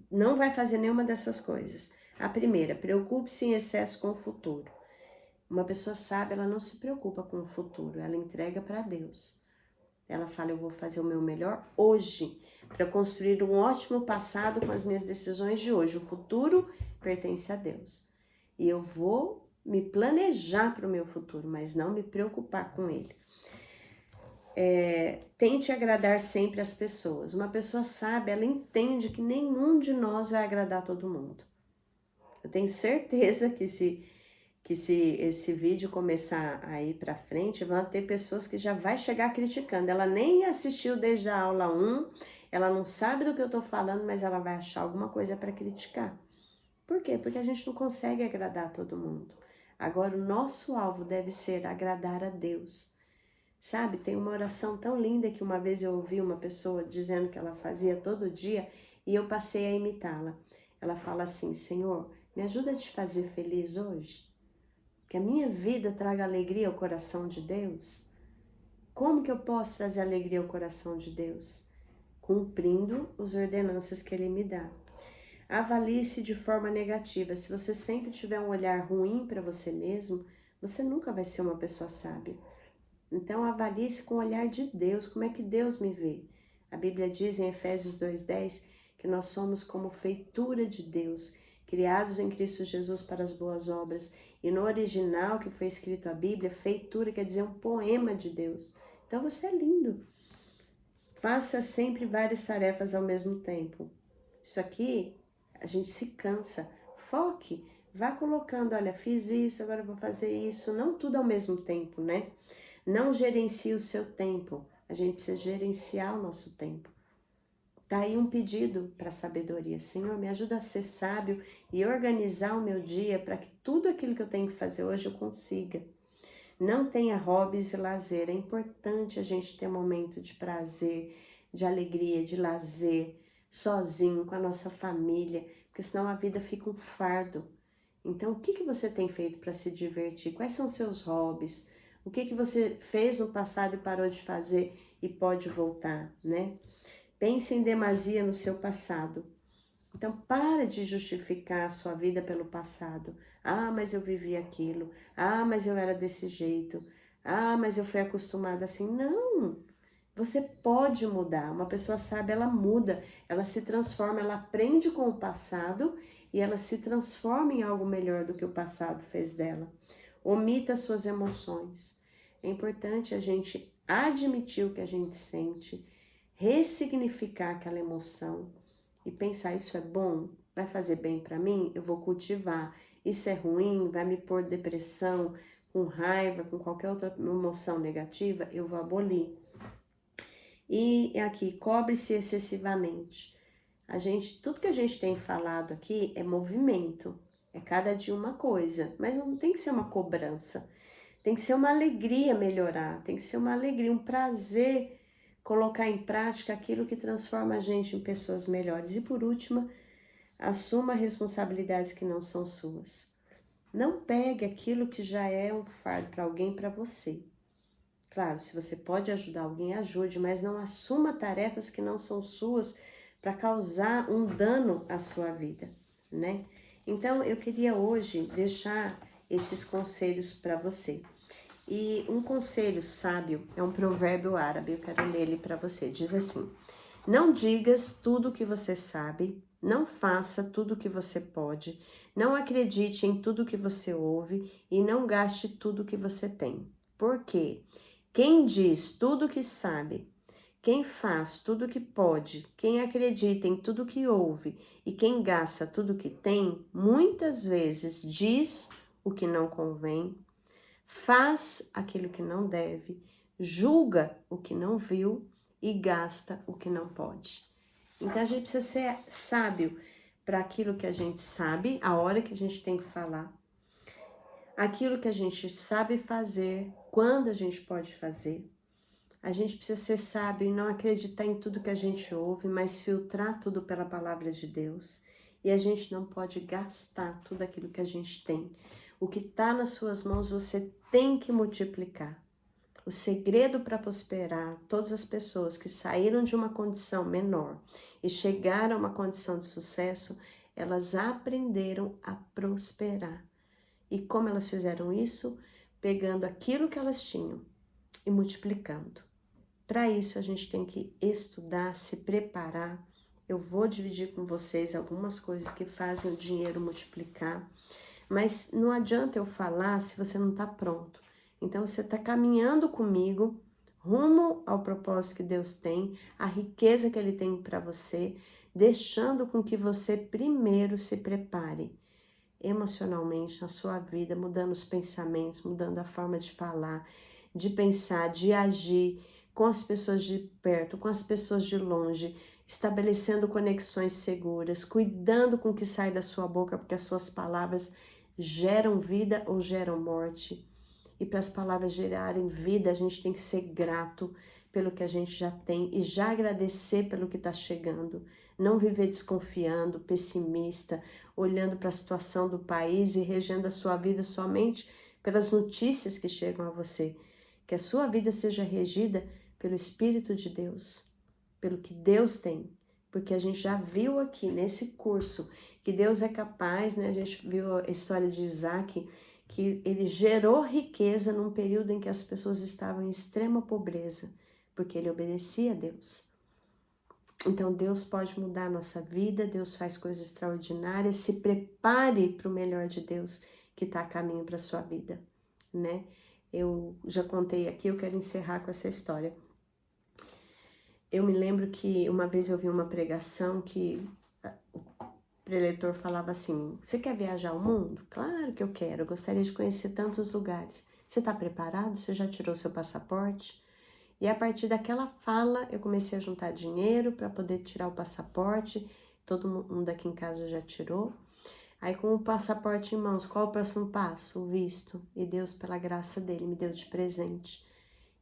A: não vai fazer nenhuma dessas coisas. A primeira, preocupe-se em excesso com o futuro. Uma pessoa sábia, ela não se preocupa com o futuro, ela entrega para Deus. Ela fala, eu vou fazer o meu melhor hoje, para construir um ótimo passado com as minhas decisões de hoje. O futuro pertence a Deus. E eu vou me planejar para o meu futuro, mas não me preocupar com ele. Tente agradar sempre as pessoas. Uma pessoa sábia, ela entende que nenhum de nós vai agradar todo mundo. Eu tenho certeza que se esse vídeo começar a ir para frente, vão ter pessoas que já vai chegar criticando. Ela nem assistiu desde a aula 1, ela não sabe do que eu tô falando, mas ela vai achar alguma coisa para criticar. Por quê? Porque a gente não consegue agradar todo mundo. Agora, o nosso alvo deve ser agradar a Deus. Sabe, tem uma oração tão linda que uma vez eu ouvi uma pessoa dizendo que ela fazia todo dia e eu passei a imitá-la. Ela fala assim, Senhor, me ajuda a te fazer feliz hoje? Que a minha vida traga alegria ao coração de Deus? Como que eu posso trazer alegria ao coração de Deus? Cumprindo as ordenanças que Ele me dá. Avalie-se de forma negativa. Se você sempre tiver um olhar ruim para você mesmo, você nunca vai ser uma pessoa sábia. Então, avalie-se com o olhar de Deus. Como é que Deus me vê? A Bíblia diz em Efésios 2:10 que nós somos como feitura de Deus, criados em Cristo Jesus para as boas obras. E no original que foi escrito a Bíblia, feitura quer dizer um poema de Deus. Então você é lindo. Faça sempre várias tarefas ao mesmo tempo. Isso aqui, a gente se cansa. Foque, vá colocando, olha, fiz isso, agora eu vou fazer isso. Não tudo ao mesmo tempo, né? Não gerencie o seu tempo. A gente precisa gerenciar o nosso tempo. Tá aí um pedido para sabedoria. Senhor, me ajuda a ser sábio e organizar o meu dia para que tudo aquilo que eu tenho que fazer hoje eu consiga. Não tenha hobbies e lazer. É importante a gente ter um momento de prazer, de alegria, de lazer, sozinho, com a nossa família, porque senão a vida fica um fardo. Então, o que você tem feito para se divertir? Quais são os seus hobbies? O que você fez no passado e parou de fazer e pode voltar, né? Pense em demasia no seu passado. Então, para de justificar a sua vida pelo passado. Ah, mas eu vivi aquilo. Ah, mas eu era desse jeito. Ah, mas eu fui acostumada assim. Não! Você pode mudar. Uma pessoa sábia, ela muda. Ela se transforma, ela aprende com o passado e ela se transforma em algo melhor do que o passado fez dela. Omita suas emoções. É importante a gente admitir o que a gente sente, ressignificar aquela emoção e pensar, isso é bom? Vai fazer bem para mim? Eu vou cultivar. Isso é ruim? Vai me pôr depressão, com raiva, com qualquer outra emoção negativa? Eu vou abolir. E aqui, cobre-se excessivamente. Tudo que a gente tem falado aqui é movimento, é cada dia uma coisa, mas não tem que ser uma cobrança, tem que ser uma alegria melhorar, tem que ser uma alegria, um prazer colocar em prática aquilo que transforma a gente em pessoas melhores. E por último, assuma responsabilidades que não são suas. Não pegue aquilo que já é um fardo para alguém, para você. Claro, se você pode ajudar alguém, ajude, mas não assuma tarefas que não são suas para causar um dano à sua vida, né? Então, eu queria hoje deixar esses conselhos para você. E um conselho sábio é um provérbio árabe, eu quero ler ele para você. Diz assim: não digas tudo o que você sabe, não faça tudo o que você pode, não acredite em tudo que você ouve e não gaste tudo que você tem. Por quê? Quem diz tudo o que sabe, quem faz tudo o que pode, quem acredita em tudo que ouve e quem gasta tudo que tem, muitas vezes diz o que não convém, faz aquilo que não deve, julga o que não viu e gasta o que não pode. Então a gente precisa ser sábio para aquilo que a gente sabe, a hora que a gente tem que falar, aquilo que a gente sabe fazer, quando a gente pode fazer. A gente precisa ser sábio e não acreditar em tudo que a gente ouve, mas filtrar tudo pela palavra de Deus. E a gente não pode gastar tudo aquilo que a gente tem. O que está nas suas mãos, você tem que multiplicar. O segredo para prosperar, todas as pessoas que saíram de uma condição menor e chegaram a uma condição de sucesso, elas aprenderam a prosperar. E como elas fizeram isso? Pegando aquilo que elas tinham e multiplicando. Para isso, a gente tem que estudar, se preparar. Eu vou dividir com vocês algumas coisas que fazem o dinheiro multiplicar, mas não adianta eu falar se você não está pronto. Então, você está caminhando comigo rumo ao propósito que Deus tem, a riqueza que Ele tem para você, deixando com que você primeiro se prepare emocionalmente na sua vida, mudando os pensamentos, mudando a forma de falar, de pensar, de agir com as pessoas de perto, com as pessoas de longe, estabelecendo conexões seguras, cuidando com o que sai da sua boca, porque as suas palavras geram vida ou geram morte. E para as palavras gerarem vida, a gente tem que ser grato pelo que a gente já tem e já agradecer pelo que está chegando. Não viver desconfiando, pessimista, olhando para a situação do país e regendo a sua vida somente pelas notícias que chegam a você. Que a sua vida seja regida pelo Espírito de Deus, pelo que Deus tem. Porque a gente já viu aqui nesse curso que Deus é capaz, né? A gente viu a história de Isaac, que ele gerou riqueza num período em que as pessoas estavam em extrema pobreza, porque ele obedecia a Deus. Então Deus pode mudar a nossa vida, Deus faz coisas extraordinárias, se prepare para o melhor de Deus que está a caminho para a sua vida, né? Eu já contei aqui, eu quero encerrar com essa história. Eu me lembro que uma vez eu vi uma pregação que o preletor falava assim: você quer viajar ao mundo? Claro que eu quero, eu gostaria de conhecer tantos lugares. Você está preparado? Você já tirou seu passaporte? E a partir daquela fala, eu comecei a juntar dinheiro para poder tirar o passaporte. Todo mundo aqui em casa já tirou. Aí, com o passaporte em mãos, qual o próximo passo? O visto. E Deus, pela graça dele, me deu de presente.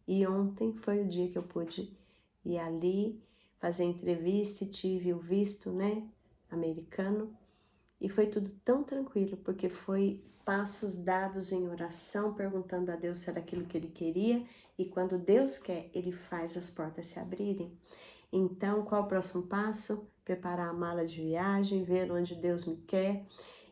A: E ontem foi o dia que eu pude ir ali, fazer entrevista e tive o visto, né, americano. E foi tudo tão tranquilo, porque foi passos dados em oração, perguntando a Deus se era aquilo que Ele queria. E quando Deus quer, Ele faz as portas se abrirem. Então, qual o próximo passo? Preparar a mala de viagem, ver onde Deus me quer.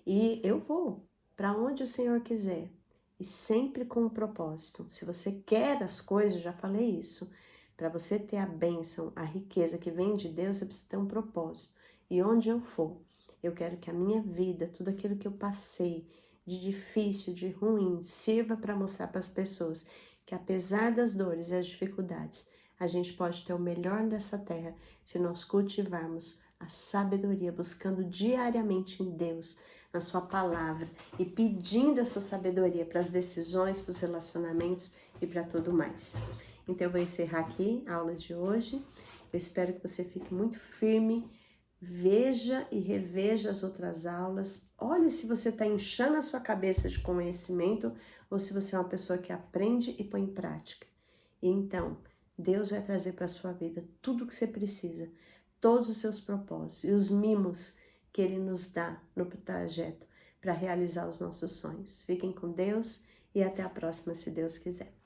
A: E eu vou para onde o Senhor quiser. E sempre com um propósito. Se você quer as coisas, já falei isso, para você ter a bênção, a riqueza que vem de Deus, você precisa ter um propósito. E onde eu for, eu quero que a minha vida, tudo aquilo que eu passei, de difícil, de ruim, sirva para mostrar para as pessoas que apesar das dores e das dificuldades, a gente pode ter o melhor dessa terra se nós cultivarmos a sabedoria, buscando diariamente em Deus, na sua palavra e pedindo essa sabedoria para as decisões, para os relacionamentos e para tudo mais. Então eu vou encerrar aqui a aula de hoje. Eu espero que você fique muito firme, veja e reveja as outras aulas. Olhe se você está inchando a sua cabeça de conhecimento ou se você é uma pessoa que aprende e põe em prática. E então, Deus vai trazer para a sua vida tudo o que você precisa, todos os seus propósitos e os mimos que Ele nos dá no trajeto para realizar os nossos sonhos. Fiquem com Deus e até a próxima, se Deus quiser.